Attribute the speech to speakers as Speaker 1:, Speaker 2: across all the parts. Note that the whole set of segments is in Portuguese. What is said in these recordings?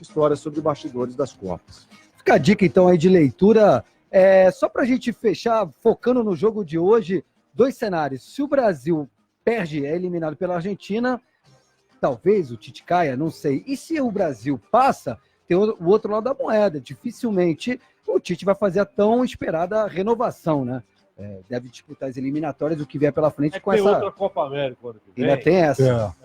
Speaker 1: histórias sobre bastidores das Copas.
Speaker 2: Fica a dica, então, aí de leitura. Só para a gente fechar, focando no jogo de hoje, 2 cenários. Se o Brasil perde, é eliminado pela Argentina, talvez o Tite caia, não sei. E se o Brasil passa, tem o outro lado da moeda. Dificilmente o Tite vai fazer a tão esperada renovação, né? Deve disputar as eliminatórias, o que vier pela frente com
Speaker 3: tem
Speaker 2: essa...
Speaker 3: outra Copa América ano que vem.
Speaker 2: Ainda tem essa.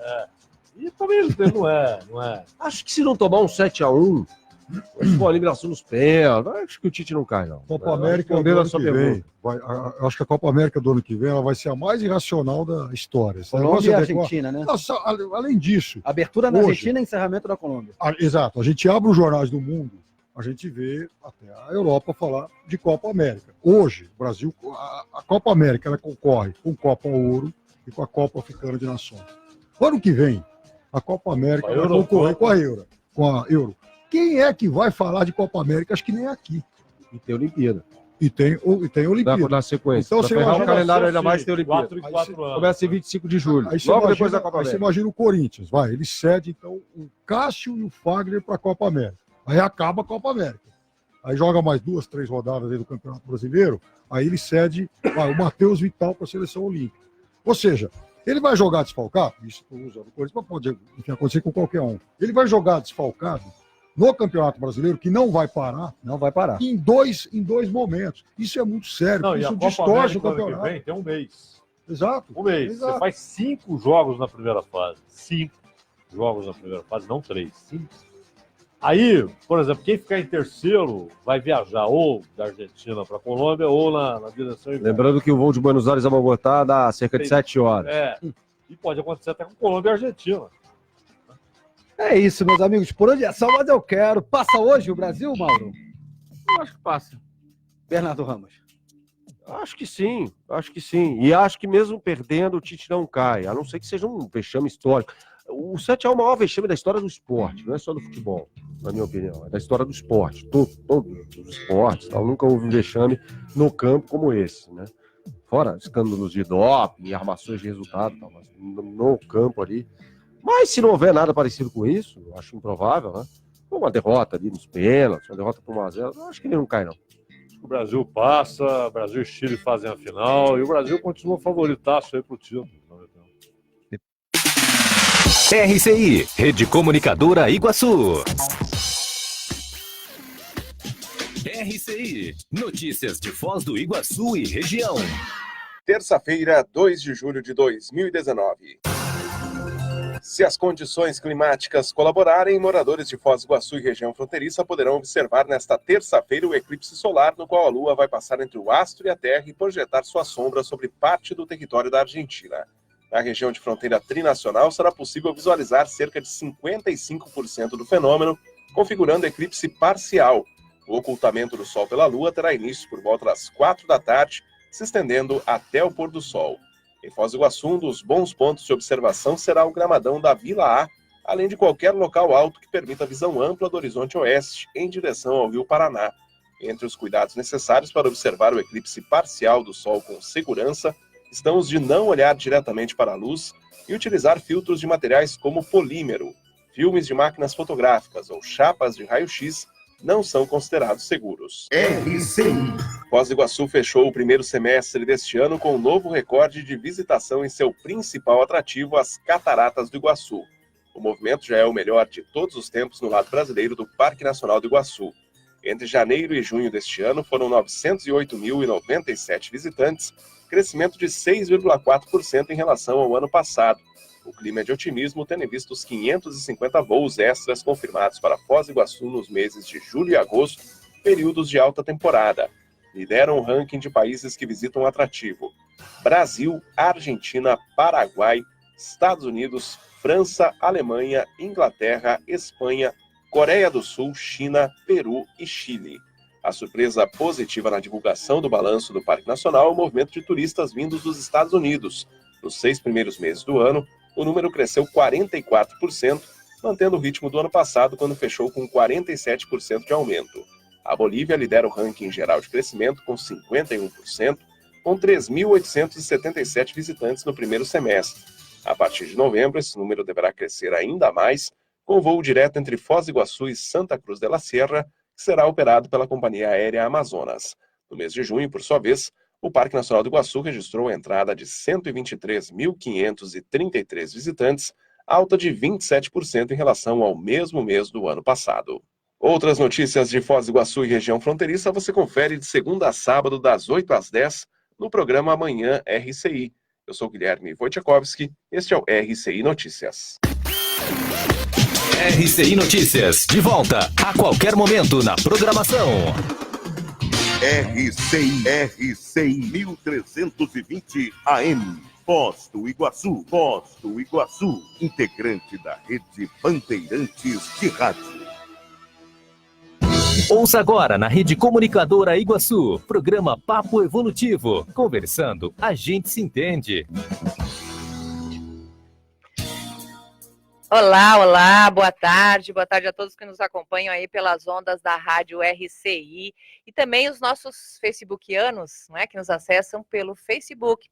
Speaker 3: E também não é.
Speaker 1: Acho que se não tomar um 7-1, acho que uma eliminação nos pênaltis, acho que o Tite não cai, não.
Speaker 4: Copa América do ano que vem. Eu acho que a Copa América do ano que vem ela vai ser a mais irracional da história.
Speaker 2: Colômbia e Argentina, né?
Speaker 4: Nossa, além disso...
Speaker 2: Abertura na Argentina e encerramento na Colômbia.
Speaker 4: Exato. A gente abre os jornais do mundo, a gente vê até a Europa falar de Copa América. Hoje, o Brasil, a Copa América, ela concorre com a Copa Ouro e com a Copa Africana de Nações. Ano que vem, a Copa América vai concorrer com a Euro. Quem é que vai falar de Copa América? Acho que nem aqui.
Speaker 1: E tem Olimpíada.
Speaker 4: E tem Olimpíada.
Speaker 1: Na sequência.
Speaker 4: Então,
Speaker 1: você ferrar o calendário ainda mais, tem Olimpíada.
Speaker 3: 4 em 4 anos.
Speaker 1: Começa em 25 de julho.
Speaker 4: Aí
Speaker 1: logo depois da Copa
Speaker 4: América. Aí você imagina o Corinthians. Ele cede, então, o Cássio e o Fagner para a Copa América. Aí acaba a Copa América. Aí joga mais 2, 3 rodadas aí do Campeonato Brasileiro. Aí ele cede o Matheus Vital para a Seleção Olímpica. Ou seja, ele vai jogar desfalcado? Isso estou usando o Corinthians, mas pode acontecer com qualquer um. Ele vai jogar desfalcado no Campeonato Brasileiro, que não vai parar.
Speaker 2: Não vai parar.
Speaker 4: Em dois momentos. Isso é muito sério. Isso distorce o campeonato.
Speaker 3: Vem, tem um mês.
Speaker 4: Exato.
Speaker 3: Um mês.
Speaker 4: Exato.
Speaker 3: Você faz 5 jogos na primeira fase. 5 jogos na primeira fase, não 3. 5. Aí, por exemplo, quem ficar em terceiro vai viajar ou da Argentina para a Colômbia ou na direção...
Speaker 1: Lembrando que o voo de Buenos Aires a Bogotá dá cerca de 7 horas.
Speaker 3: E pode acontecer até com Colômbia e Argentina.
Speaker 2: É isso, meus amigos. Por hoje é só, mas eu quero. Passa hoje o Brasil, Mauro?
Speaker 1: Eu acho que passa.
Speaker 2: Bernardo Ramos.
Speaker 1: Acho que sim. E acho que mesmo perdendo, o Tite não cai. A não ser que seja um vexame histórico. O 7 é o maior vexame da história do esporte, não é só do futebol, na minha opinião. É da história do esporte. Todos os esportes. Nunca houve um vexame no campo como esse, né? Fora escândalos de doping, armações de resultado, mas no campo ali. Mas se não houver nada parecido com isso, eu acho improvável, né? Uma derrota ali nos pênaltis, uma derrota por 1-0, eu acho que ele não cai, não.
Speaker 3: O Brasil passa, Brasil e Chile fazem a final, e o Brasil continua favoritaço aí pro título.
Speaker 5: RCI, Rede Comunicadora Iguaçu. RCI, notícias de Foz do Iguaçu e região.
Speaker 6: Terça-feira, 2 de julho de 2019. Se as condições climáticas colaborarem, moradores de Foz do Iguaçu e região fronteiriça poderão observar nesta terça-feira o eclipse solar, no qual a Lua vai passar entre o astro e a Terra e projetar sua sombra sobre parte do território da Argentina. Na região de fronteira trinacional, será possível visualizar cerca de 55% do fenômeno, configurando eclipse parcial. O ocultamento do Sol pela Lua terá início por volta das 4 da tarde, se estendendo até o pôr do Sol. Em Foz do Iguaçu, um dos bons pontos de observação será o gramadão da Vila A, além de qualquer local alto que permita visão ampla do horizonte oeste, em direção ao Rio Paraná. Entre os cuidados necessários para observar o eclipse parcial do Sol com segurança, estão os de não olhar diretamente para a luz e utilizar filtros de materiais como polímero. Filmes de máquinas fotográficas ou chapas de raio-x não são considerados seguros.
Speaker 7: RCI.
Speaker 6: Foz do Iguaçu fechou o primeiro semestre deste ano com um novo recorde de visitação em seu principal atrativo, as Cataratas do Iguaçu. O movimento já é o melhor de todos os tempos no lado brasileiro do Parque Nacional do Iguaçu. Entre janeiro e junho deste ano foram 908.097 visitantes, crescimento de 6,4% em relação ao ano passado. O clima é de otimismo, tendo em vista os 550 voos extras confirmados para Foz do Iguaçu nos meses de julho e agosto, períodos de alta temporada. Lideram o ranking de países que visitam o atrativo: Brasil, Argentina, Paraguai, Estados Unidos, França, Alemanha, Inglaterra, Espanha, Coreia do Sul, China, Peru e Chile. A surpresa positiva na divulgação do balanço do Parque Nacional é o movimento de turistas vindos dos Estados Unidos. Nos 6 primeiros meses do ano, o número cresceu 44%, mantendo o ritmo do ano passado, quando fechou com 47% de aumento. A Bolívia lidera o ranking geral de crescimento com 51%, com 3.877 visitantes no primeiro semestre. A partir de novembro, esse número deverá crescer ainda mais, com voo direto entre Foz do Iguaçu e Santa Cruz de la Sierra, que será operado pela Companhia Aérea Amazonas. No mês de junho, por sua vez, o Parque Nacional do Iguaçu registrou a entrada de 123.533 visitantes, alta de 27% em relação ao mesmo mês do ano passado. Outras notícias de Foz do Iguaçu e região fronteiriça você confere de segunda a sábado, das 8 às 10, no programa Amanhã RCI. Eu sou Guilherme Wojciechowski, este é o RCI Notícias.
Speaker 5: RCI Notícias, de volta a qualquer momento na programação.
Speaker 7: RCI 1320 AM. Foz do Iguaçu, integrante da rede Bandeirantes de Rádio.
Speaker 5: Ouça agora na Rede Comunicadora Iguaçu, programa Papo Evolutivo. Conversando, a gente se entende.
Speaker 8: Olá, boa tarde a todos que nos acompanham aí pelas ondas da Rádio RCI e também os nossos facebookianos, não é, que nos acessam pelo Facebook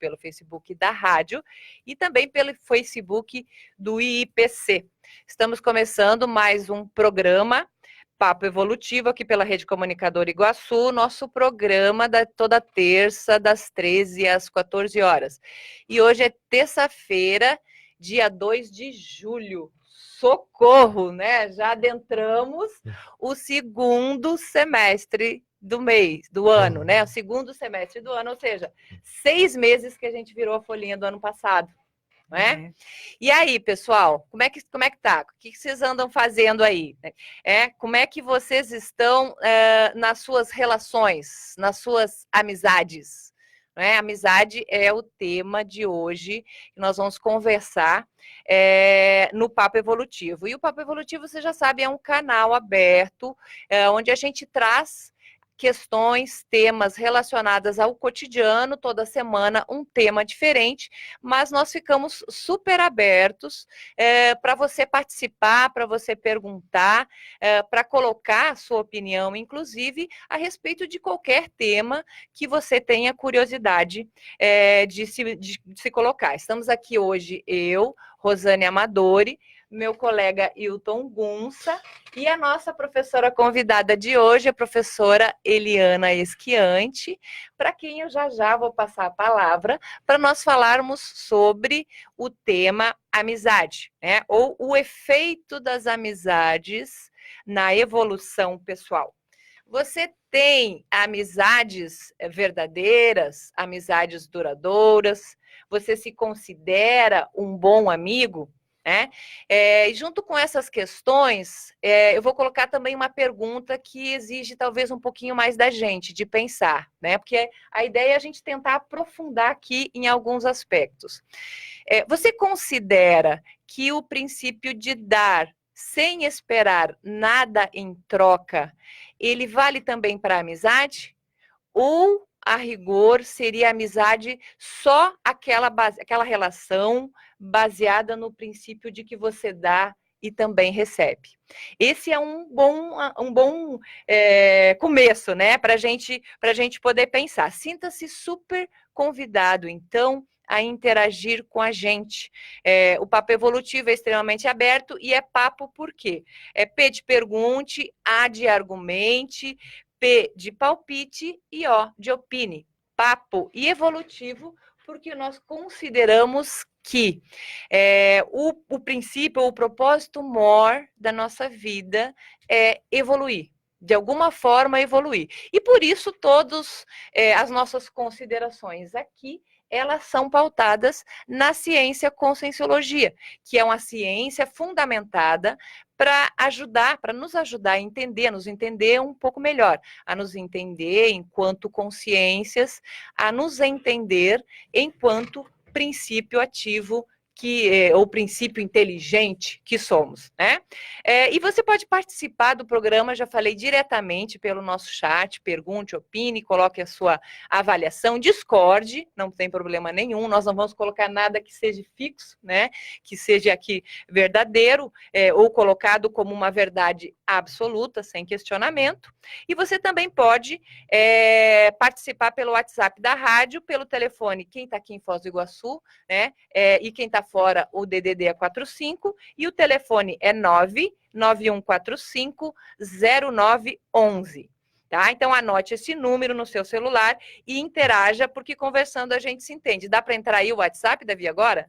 Speaker 8: da rádio e também pelo Facebook do IIPC. Estamos começando mais um programa Papo Evolutivo aqui pela Rede Comunicadora Iguaçu, nosso programa toda terça das 13 às 14 horas. E hoje é terça-feira, dia 2 de julho. Socorro, né? Já adentramos o segundo semestre do ano, né? O segundo semestre do ano, ou seja, 6 meses que a gente virou a folhinha do ano passado, não é? E aí, pessoal, como é que tá? O que vocês andam fazendo aí? Como é que vocês estão nas suas relações, nas suas amizades? Amizade é o tema de hoje que nós vamos conversar no Papo Evolutivo. E o Papo Evolutivo, você já sabe, é um canal aberto onde a gente traz questões, temas relacionados ao cotidiano, toda semana um tema diferente, mas nós ficamos super abertos para você participar, para você perguntar, para colocar a sua opinião, inclusive, a respeito de qualquer tema que você tenha curiosidade de se colocar. Estamos aqui hoje, eu, Rosane Amadori, meu colega Hilton Gunça e a nossa professora convidada de hoje, a professora Eliana Esquiante, para quem eu já vou passar a palavra para nós falarmos sobre o tema amizade, né? Ou o efeito das amizades na evolução pessoal. Você tem amizades verdadeiras, amizades duradouras? Você se considera um bom amigo? E junto com essas questões, eu vou colocar também uma pergunta que exige talvez um pouquinho mais da gente, de pensar, né? Porque a ideia é a gente tentar aprofundar aqui em alguns aspectos. Você considera que o princípio de dar sem esperar nada em troca, ele vale também para a amizade? Ou, a rigor, seria amizade só aquela relação baseada no princípio de que você dá e também recebe? Esse é um bom começo, né? Para a gente poder pensar. Sinta-se super convidado, então, a interagir com a gente. O Papo Evolutivo é extremamente aberto e é papo por quê? P de pergunte, A de argumente, P de palpite e O de opine. Papo e evolutivo, porque nós consideramos que o princípio, o propósito maior da nossa vida é evoluir. De alguma forma, evoluir. E por isso, todas as nossas considerações aqui, elas são pautadas na ciência conscienciologia, que é uma ciência fundamentada para nos ajudar a entender, a nos entender um pouco melhor, a nos entender enquanto consciências, a nos entender enquanto princípio ativo ou princípio inteligente que somos, né? E você pode participar do programa, já falei, diretamente pelo nosso chat, pergunte, opine, coloque a sua avaliação, discorde, não tem problema nenhum, nós não vamos colocar nada que seja fixo, né? Que seja aqui verdadeiro, ou colocado como uma verdade absoluta, sem questionamento. E você também pode participar pelo WhatsApp da rádio, pelo telefone, quem está aqui em Foz do Iguaçu, né? E quem está tá fora, o DDD é 45 e o telefone é 991450911. Tá? Então, anote esse número no seu celular e interaja, porque conversando a gente se entende. Dá para entrar aí o WhatsApp, Davi, agora?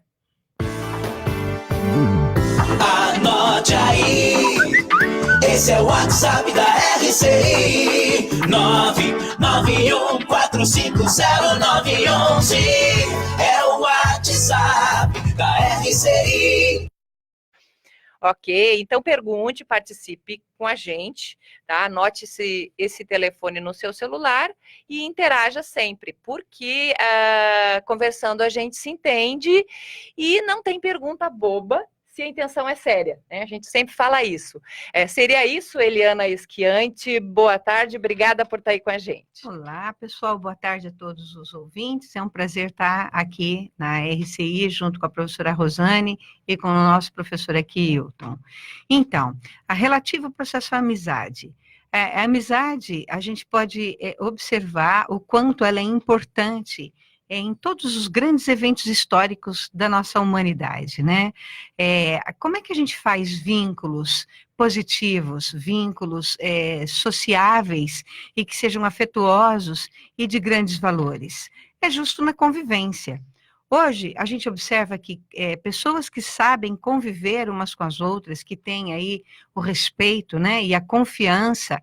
Speaker 9: Anote aí, esse é o WhatsApp da RCI, 991450911, é o WhatsApp da RCI.
Speaker 8: Ok, então pergunte, participe com a gente, tá? Anote esse telefone no seu celular e interaja sempre, porque conversando a gente se entende e não tem pergunta boba se a intenção é séria, né? A gente sempre fala isso. Seria isso, Eliana Esquiante? Boa tarde, obrigada por estar aí com a gente.
Speaker 10: Olá, pessoal, boa tarde a todos os ouvintes. É um prazer estar aqui na RCI, junto com a professora Rosane e com o nosso professor aqui, Hilton. Então, a relativa ao processo à amizade. A amizade, a gente pode observar o quanto ela é importante em todos os grandes eventos históricos da nossa humanidade, né? Como é que a gente faz vínculos positivos, vínculos sociáveis e que sejam afetuosos e de grandes valores? É justo na convivência. Hoje, a gente observa que pessoas que sabem conviver umas com as outras, que têm aí o respeito, né, e a confiança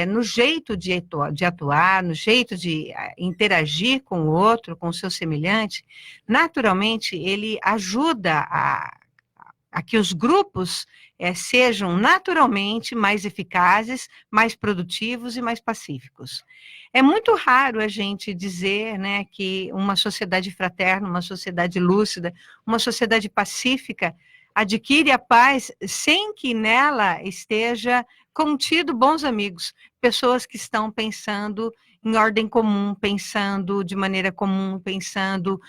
Speaker 10: no jeito de atuar, no jeito de interagir com o outro, com o seu semelhante, naturalmente, ele ajuda a que os grupos sejam naturalmente mais eficazes, mais produtivos e mais pacíficos. É muito raro a gente dizer, né, que uma sociedade fraterna, uma sociedade lúcida, uma sociedade pacífica adquire a paz sem que nela esteja contido bons amigos, pessoas que estão pensando em ordem comum, pensando de maneira comum, pensando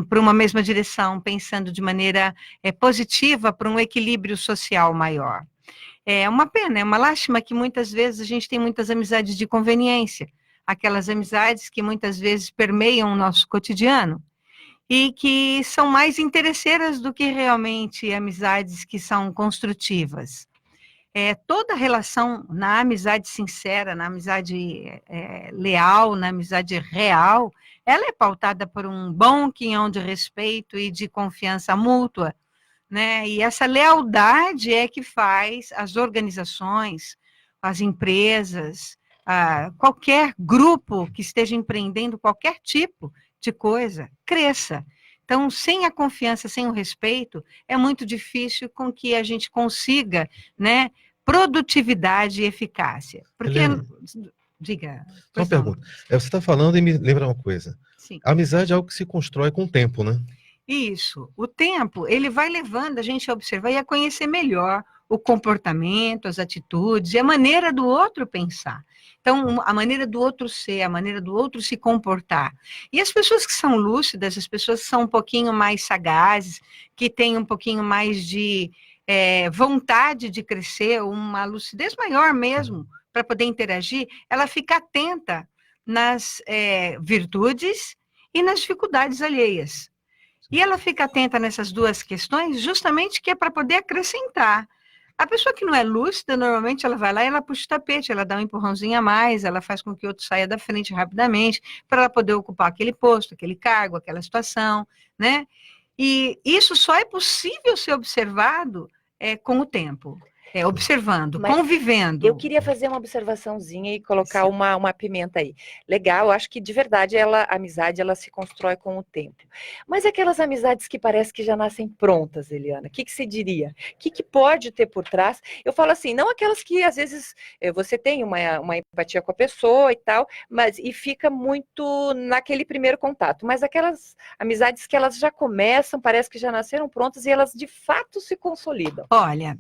Speaker 10: para uma mesma direção, pensando de maneira positiva para um equilíbrio social maior. É uma pena, é uma lástima que muitas vezes a gente tem muitas amizades de conveniência, aquelas amizades que muitas vezes permeiam o nosso cotidiano e que são mais interesseiras do que realmente amizades que são construtivas. Toda relação na amizade sincera, na amizade leal, na amizade real, ela é pautada por um bom quinhão de respeito e de confiança mútua, né? E essa lealdade é que faz as organizações, as empresas, qualquer grupo que esteja empreendendo qualquer tipo de coisa, cresça. Então, sem a confiança, sem o respeito, é muito difícil com que a gente consiga, né, produtividade e eficácia. Porque,
Speaker 11: Helena,
Speaker 10: diga.
Speaker 11: só uma pergunta. Você está falando e me lembra uma coisa.
Speaker 10: Sim.
Speaker 11: A amizade é algo que se constrói com o tempo, né?
Speaker 10: Isso. O tempo, ele vai levando a gente a observar e a conhecer melhor o comportamento, as atitudes e a maneira do outro pensar. Então, a maneira do outro ser, a maneira do outro se comportar. E as pessoas que são lúcidas, as pessoas que são um pouquinho mais sagazes, que têm um pouquinho mais de vontade de crescer, uma lucidez maior mesmo, para poder interagir, ela fica atenta nas virtudes e nas dificuldades alheias. E ela fica atenta nessas duas questões, justamente que é para poder acrescentar. A pessoa que não é lúcida, normalmente ela vai lá e ela puxa o tapete, ela dá um empurrãozinho a mais, ela faz com que o outro saia da frente rapidamente, para ela poder ocupar aquele posto, aquele cargo, aquela situação, né? E isso só é possível ser observado com o tempo. Observando,
Speaker 8: Mas
Speaker 10: convivendo.
Speaker 8: Eu queria fazer uma observaçãozinha e colocar uma pimenta aí. Legal, eu acho que de verdade a amizade ela se constrói com o tempo. Mas aquelas amizades que parece que já nascem prontas, Eliana, o que você diria? O que pode ter por trás? Eu falo assim, não aquelas que às vezes você tem uma empatia com a pessoa e tal, e fica muito naquele primeiro contato, mas aquelas amizades que elas já começam, parece que já nasceram prontas e elas de fato se consolidam.
Speaker 10: Olha,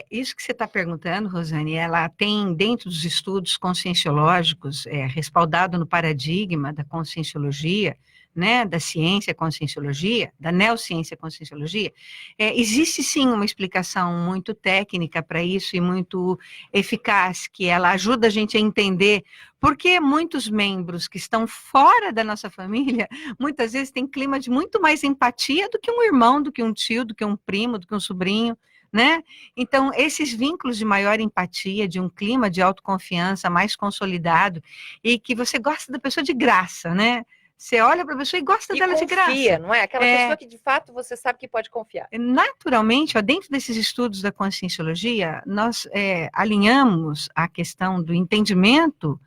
Speaker 10: isso que você está perguntando, Rosane, ela tem dentro dos estudos conscienciológicos, respaldado no paradigma da conscienciologia, né, da ciência, conscienciologia, da neociência, conscienciologia, existe sim uma explicação muito técnica para isso e muito eficaz, que ela ajuda a gente a entender por que muitos membros que estão fora da nossa família, muitas vezes têm clima de muito mais empatia do que um irmão, do que um tio, do que um primo, do que um sobrinho, né? Então, esses vínculos de maior empatia, de um clima de autoconfiança mais consolidado, e que você gosta da pessoa de graça, né? Você olha para a pessoa e gosta dela de graça.
Speaker 8: Confia, não é? Aquela pessoa que de fato você sabe que pode confiar.
Speaker 10: Naturalmente, ó, dentro desses estudos da conscienciologia, nós alinhamos a questão do entendimento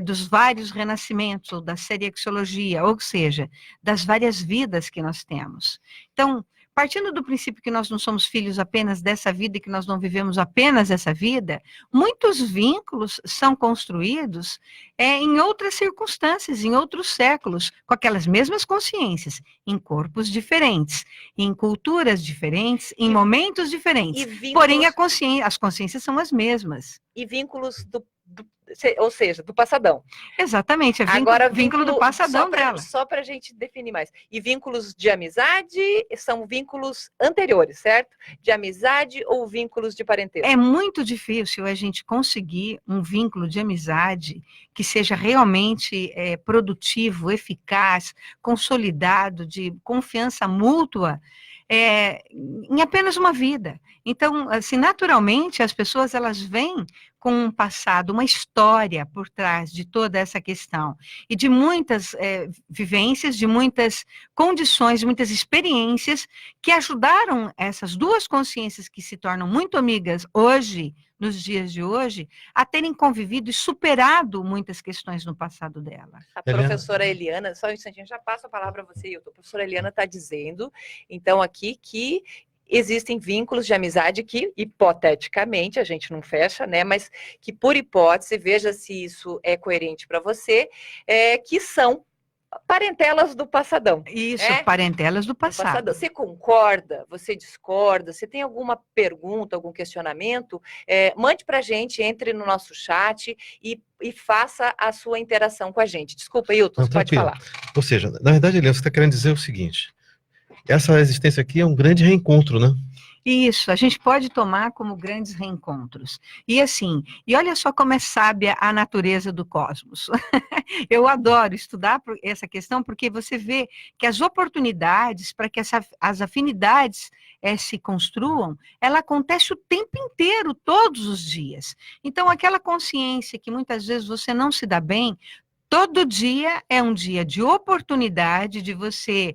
Speaker 10: dos vários renascimentos, ou da seriaxiologia, ou seja, das várias vidas que nós temos. Então, partindo do princípio que nós não somos filhos apenas dessa vida e que nós não vivemos apenas essa vida, muitos vínculos são construídos em outras circunstâncias, em outros séculos, com aquelas mesmas consciências, em corpos diferentes, em culturas diferentes, em momentos diferentes. Porém, as consciências são as mesmas.
Speaker 8: E vínculos ou seja, do passadão.
Speaker 10: Exatamente, vínculo do passadão dela.
Speaker 8: Só para a gente definir mais. E vínculos de amizade são vínculos anteriores, certo? De amizade ou vínculos de parentesco?
Speaker 10: É muito difícil a gente conseguir um vínculo de amizade que seja realmente produtivo, eficaz, consolidado, de confiança mútua, em apenas uma vida. Então, assim, naturalmente, as pessoas, elas vêm com um passado, uma história por trás de toda essa questão, e de muitas vivências, de muitas condições, de muitas experiências, que ajudaram essas duas consciências que se tornam muito amigas hoje, nos dias de hoje, a terem convivido e superado muitas questões no passado dela.
Speaker 8: A professora Eliana, só um instantinho, já passo a palavra a você, Hilton. A professora Eliana está dizendo, então, aqui, que existem vínculos de amizade que, hipoteticamente, a gente não fecha, né, mas que, por hipótese, veja se isso é coerente para você, que são parentelas do passadão.
Speaker 10: Isso, parentelas do passado.
Speaker 8: Você concorda? Você discorda? Você tem alguma pergunta, algum questionamento? Mande para a gente, entre no nosso chat e faça a sua interação com a gente. Desculpa, Hilton, você pode falar.
Speaker 11: Ou seja, na verdade, Eliana, você está querendo dizer o seguinte: essa existência aqui é um grande reencontro, né?
Speaker 10: Isso, a gente pode tomar como grandes reencontros. E assim, e olha só como é sábia a natureza do cosmos. Eu adoro estudar essa questão, porque você vê que as oportunidades para que as afinidades se construam, ela acontece o tempo inteiro, todos os dias. Então, aquela consciência que muitas vezes você não se dá bem, todo dia é um dia de oportunidade de você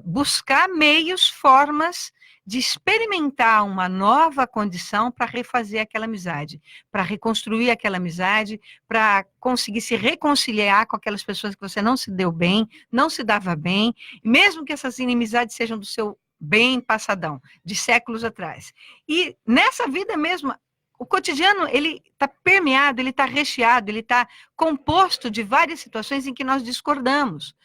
Speaker 10: buscar meios, formas de experimentar uma nova condição para refazer aquela amizade, para reconstruir aquela amizade, para conseguir se reconciliar com aquelas pessoas que você não se deu bem, não se dava bem, mesmo que essas inimizades sejam do seu bem passadão, de séculos atrás. E nessa vida mesmo, o cotidiano, ele está permeado, ele está recheado, ele está composto de várias situações em que nós discordamos.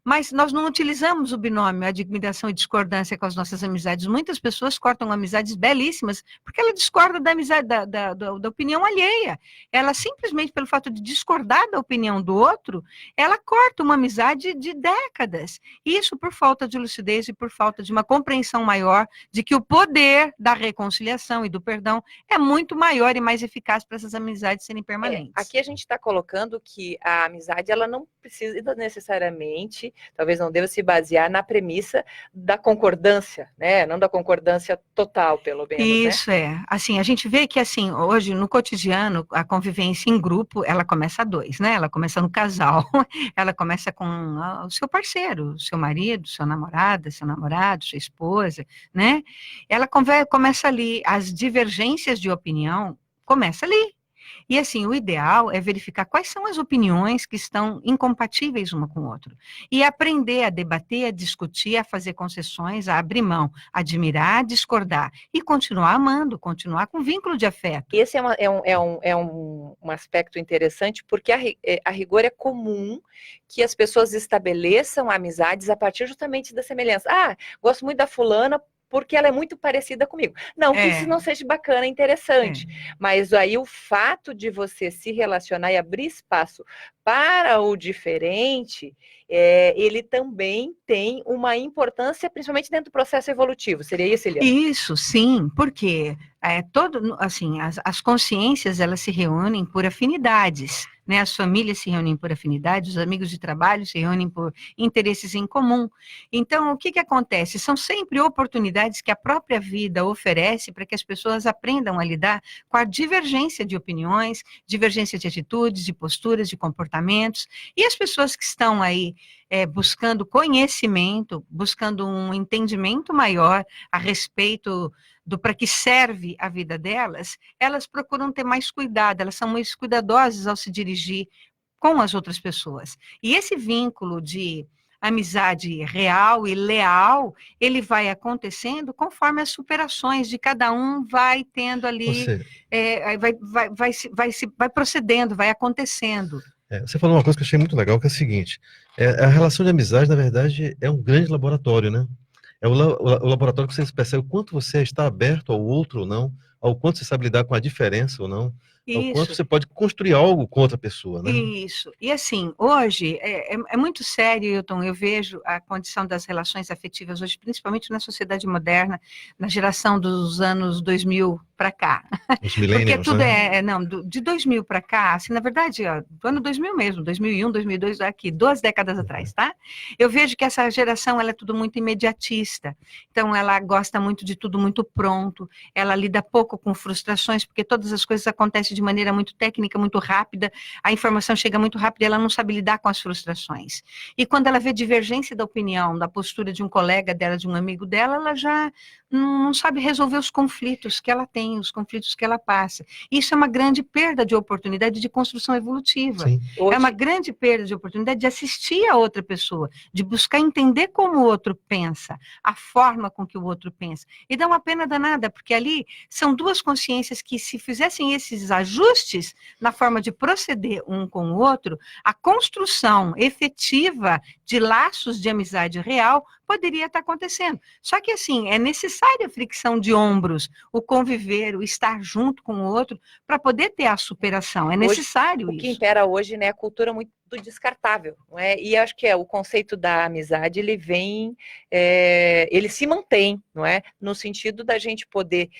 Speaker 10: Mas nós não utilizamos o binômio admiração e discordância com as nossas amizades. Muitas pessoas cortam amizades belíssimas porque ela discorda da amizade, da opinião alheia. Ela simplesmente, pelo fato de discordar da opinião do outro, ela corta uma amizade de décadas. Isso por falta de lucidez e por falta de uma compreensão maior de que o poder da reconciliação e do perdão é muito maior e mais eficaz para essas amizades serem permanentes.
Speaker 8: Aqui a gente está colocando que a amizade, ela não precisa necessariamente, talvez não deva se basear na premissa da concordância, né? Não da concordância total, pelo menos.
Speaker 10: Isso,
Speaker 8: né?
Speaker 10: Assim, a gente vê que, assim, hoje, no cotidiano, a convivência em grupo, ela começa a dois, né? Ela começa no casal, ela começa com o seu parceiro, seu marido, sua namorada, seu namorado, sua esposa, né? Ela começa ali, as divergências de opinião começa ali. E assim, o ideal é verificar quais são as opiniões que estão incompatíveis uma com o outro. E aprender a debater, a discutir, a fazer concessões, a abrir mão, admirar, discordar. E continuar amando, continuar com vínculo de afeto.
Speaker 8: Esse é um aspecto interessante, porque a rigor é comum que as pessoas estabeleçam amizades a partir justamente da semelhança. Ah, gosto muito da fulana porque ela é muito parecida comigo. Não que isso não seja bacana, interessante, mas aí o fato de você se relacionar e abrir espaço para o diferente, ele também tem uma importância, principalmente dentro do processo evolutivo. Seria isso, Eliana?
Speaker 10: Isso, sim, porque as consciências, elas se reúnem por afinidades, né? As famílias se reúnem por afinidades, os amigos de trabalho se reúnem por interesses em comum. Então, o que acontece? São sempre oportunidades que a própria vida oferece para que as pessoas aprendam a lidar com a divergência de opiniões, divergência de atitudes, de posturas, de comportamentos, e as pessoas que estão aí buscando conhecimento, buscando um entendimento maior a respeito para que serve a vida delas, elas procuram ter mais cuidado, elas são mais cuidadosas ao se dirigir com as outras pessoas. E esse vínculo de amizade real e leal, ele vai acontecendo conforme as superações de cada um vai tendo ali, vai procedendo, vai acontecendo.
Speaker 11: Você falou uma coisa que eu achei muito legal, que é o seguinte, a relação de amizade, na verdade, é um grande laboratório, né? É o laboratório que você percebe o quanto você está aberto ao outro ou não, ao quanto você sabe lidar com a diferença ou não, ao quanto você pode construir algo com outra pessoa, né?
Speaker 10: Isso. E assim, hoje, é muito sério, Hilton, eu vejo a condição das relações afetivas hoje, principalmente na sociedade moderna, na geração dos anos 2000 para cá.
Speaker 11: Os millennials,
Speaker 10: porque tudo
Speaker 11: né?
Speaker 10: de 2000 para cá, assim, na verdade, do ano 2000 mesmo, 2001, 2002, aqui, 2 décadas atrás, tá? Eu vejo que essa geração, ela é tudo muito imediatista, então ela gosta muito de tudo muito pronto, ela lida pouco com frustrações, porque todas as coisas acontecem de maneira muito técnica, muito rápida, a informação chega muito rápido e ela não sabe lidar com as frustrações. E quando ela vê divergência da opinião, da postura de um colega dela, de um amigo dela, ela já não sabe resolver os conflitos que ela tem, os conflitos que ela passa. Isso é uma grande perda de oportunidade de construção evolutiva.
Speaker 11: Sim.
Speaker 10: É uma grande perda de oportunidade de assistir a outra pessoa, de buscar entender como o outro pensa, a forma com que o outro pensa. E dá uma pena danada, porque ali são duas consciências que, se fizessem esses ajustes na forma de proceder um com o outro, a construção efetiva de laços de amizade real poderia estar acontecendo. Só que, assim, é necessária a fricção de ombros, o conviver, o estar junto com o outro, para poder ter a superação. É necessário
Speaker 8: hoje,
Speaker 10: isso.
Speaker 8: O que impera hoje, né, é a cultura muito do descartável, não é? E acho que o conceito da amizade, ele vem, ele se mantém, não é? No sentido da gente poder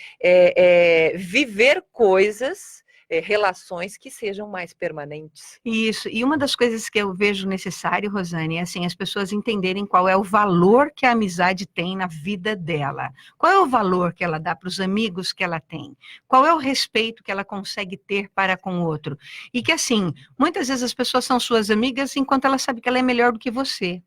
Speaker 8: viver coisas, relações que sejam mais permanentes.
Speaker 10: Isso, e uma das coisas que eu vejo necessário, Rosane, é assim, as pessoas entenderem qual é o valor que a amizade tem na vida dela. Qual é o valor que ela dá para os amigos que ela tem? Qual é o respeito que ela consegue ter para com o outro? E que, assim, muitas vezes as pessoas são suas amigas enquanto ela sabe que ela é melhor do que você.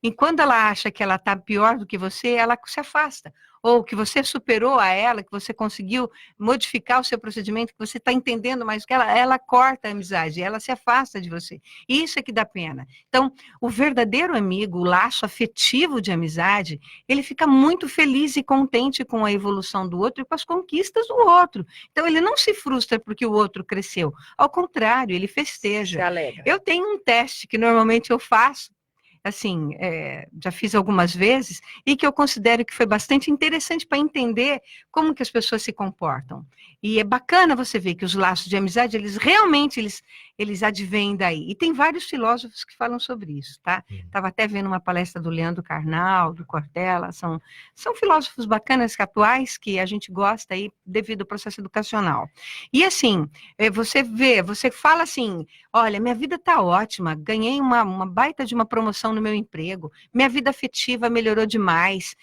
Speaker 10: E quando ela acha que ela está pior do que você, ela se afasta. Ou que você superou a ela, que você conseguiu modificar o seu procedimento, que você está entendendo mais do que ela corta a amizade, ela se afasta de você. E isso é que dá pena. Então, o verdadeiro amigo, o laço afetivo de amizade, ele fica muito feliz e contente com a evolução do outro e com as conquistas do outro. Então, ele não se frustra porque o outro cresceu. Ao contrário, ele festeja.
Speaker 8: Se alegra.
Speaker 10: Eu tenho um teste que normalmente eu faço, assim, já fiz algumas vezes, e que eu considero que foi bastante interessante para entender como que as pessoas se comportam. E é bacana você ver que os laços de amizade, eles realmente, eles advêm daí. E tem vários filósofos que falam sobre isso, tá? Estava até vendo uma palestra do Leandro Carnal, do Cortella, são filósofos bacanas, atuais, que a gente gosta aí devido ao processo educacional. E assim, você fala assim, olha, minha vida está ótima, ganhei uma baita de uma promoção no meu emprego, minha vida afetiva melhorou demais,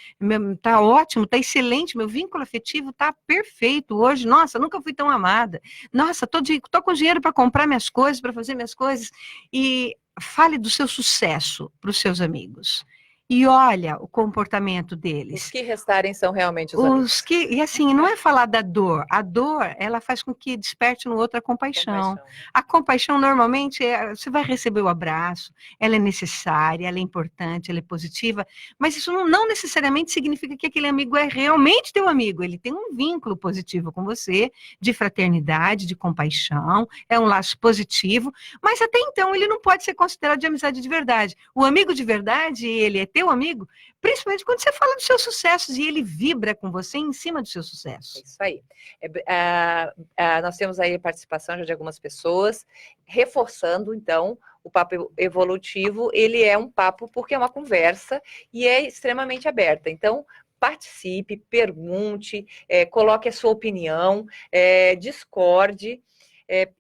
Speaker 10: está ótimo, está excelente, meu vínculo afetivo está perfeito hoje, nossa, nunca fui tão amada, nossa, tô com dinheiro para comprar minhas coisas, para fazer minhas coisas, e fale do seu sucesso para os seus amigos. E olha o comportamento deles.
Speaker 8: Os que restarem são realmente os amigos.
Speaker 10: E assim, não é falar da dor. A dor, ela faz com que desperte no outro a compaixão. A compaixão, normalmente, você vai receber o abraço, ela é necessária, ela é importante, ela é positiva, mas isso não necessariamente significa que aquele amigo é realmente teu amigo. Ele tem um vínculo positivo com você, de fraternidade, de compaixão, é um laço positivo, mas até então ele não pode ser considerado de amizade de verdade. O amigo de verdade, ele é teu seu amigo, principalmente quando você fala dos seus sucessos e ele vibra com você em cima dos seus sucessos.
Speaker 8: É isso aí. Nós temos aí a participação já de algumas pessoas, reforçando, então, o papo evolutivo, ele é um papo porque é uma conversa e é extremamente aberta. Então, participe, pergunte, coloque a sua opinião, discorde,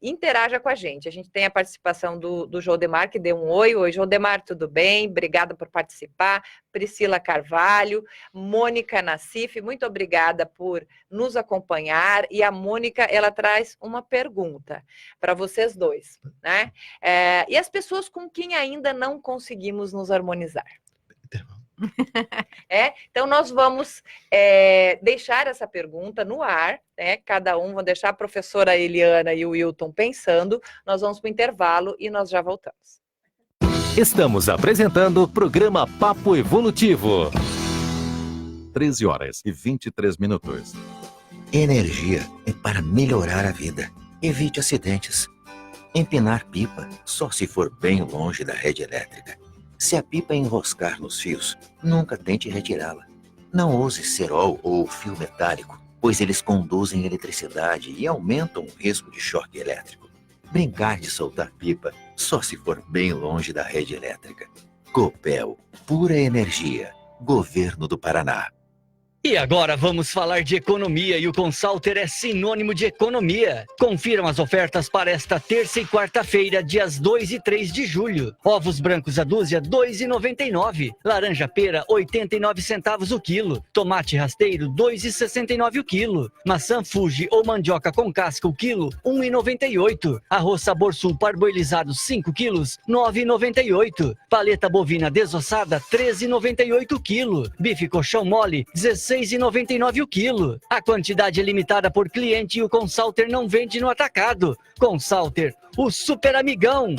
Speaker 8: interaja com a gente. A gente tem a participação do Jodemar, que deu um oi. Oi, Jodemar, tudo bem? Obrigada por participar. Priscila Carvalho, Mônica Nassif, muito obrigada por nos acompanhar. E a Mônica, ela traz uma pergunta para vocês dois, né? E as pessoas com quem ainda não conseguimos nos harmonizar? Então nós vamos deixar essa pergunta no ar, né? Cada um, vou deixar a professora Eliana e o Wilton pensando, nós vamos para o intervalo e nós já voltamos.
Speaker 5: Estamos apresentando o programa Papo Evolutivo.
Speaker 12: 13h23. Energia é para melhorar a vida. Evite acidentes. Empinar pipa só se for bem longe da rede elétrica. Se a pipa enroscar nos fios, nunca tente retirá-la. Não use cerol ou fio metálico, pois eles conduzem eletricidade e aumentam o risco de choque elétrico. Brincar de soltar pipa só se for bem longe da rede elétrica. Copel, pura energia. Governo do Paraná.
Speaker 13: E agora vamos falar de economia e o Consalter é sinônimo de economia. Confiram as ofertas para esta terça e quarta-feira, dias 2 e 3 de julho. Ovos brancos a dúzia, R$ 2,99. Laranja pera, 89 centavos o quilo. Tomate rasteiro, R$ 2,69 o quilo. Maçã Fuji ou mandioca com casca o quilo, R$ 1,98. Arroz Sabor Sul parboilizado 5 quilos, R$ 9,98. Paleta bovina desossada, R$ 13,98 o quilo. Bife colchão mole, R$ 16,99 o quilo. A quantidade é limitada por cliente e o Consalter não vende no atacado. Consalter, o super amigão.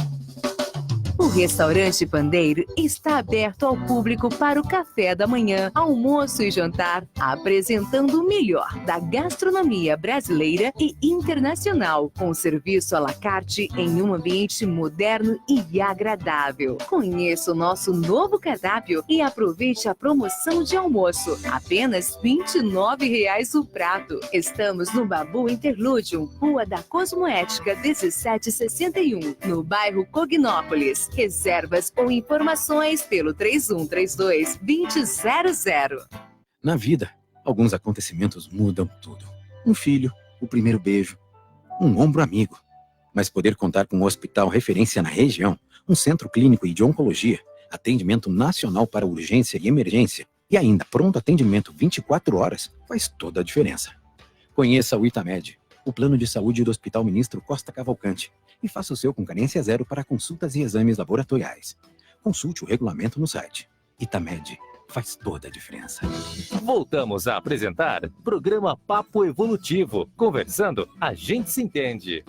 Speaker 14: O restaurante Pandeiro está aberto ao público para o café da manhã, almoço e jantar, apresentando o melhor da gastronomia brasileira e internacional, com serviço à la carte em um ambiente moderno e agradável. Conheça o nosso novo cardápio e aproveite a promoção de almoço, apenas R$ 29,00 o prato. Estamos no Babu Interlúdio, Rua da Cosmoética 1761, no bairro Cognópolis. Reservas ou informações pelo 3132-2000.
Speaker 15: Na vida, alguns acontecimentos mudam tudo. Um filho, o primeiro beijo, um ombro amigo. Mas poder contar com um hospital referência na região, um centro clínico e de oncologia, atendimento nacional para urgência e emergência, e ainda pronto atendimento 24 horas, faz toda a diferença. Conheça o Itamed, o plano de saúde do Hospital Ministro Costa Cavalcante, e faça o seu com carência zero para consultas e exames laboratoriais. Consulte o regulamento no site. Itamed, faz toda a diferença.
Speaker 5: Voltamos a apresentar programa Papo Evolutivo. Conversando, a gente se entende.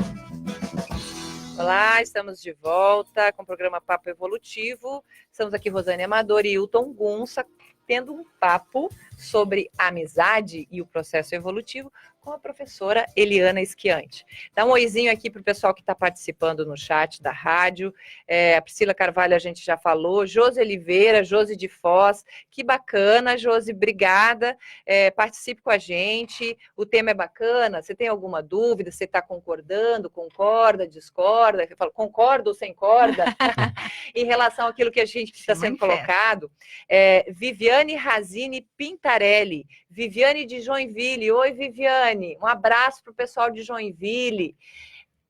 Speaker 8: Olá, estamos de volta com o programa Papo Evolutivo. Estamos aqui, Rosane Amador e Hilton Gunça, tendo um papo sobre amizade e o processo evolutivo com a professora Eliana Esquiante. Dá um oizinho aqui para o pessoal que está participando no chat da rádio. A Priscila Carvalho a gente já falou, Josi Oliveira, Josi de Foz, que bacana, Josi, obrigada, participe com a gente, o tema é bacana, você tem alguma dúvida, você está concordando, concorda, discorda, eu falo, concorda ou sem corda, em relação àquilo que a gente está sendo colocado. Viviane Razini Pintarelli, Viviane de Joinville, oi Viviane, um abraço para o pessoal de Joinville,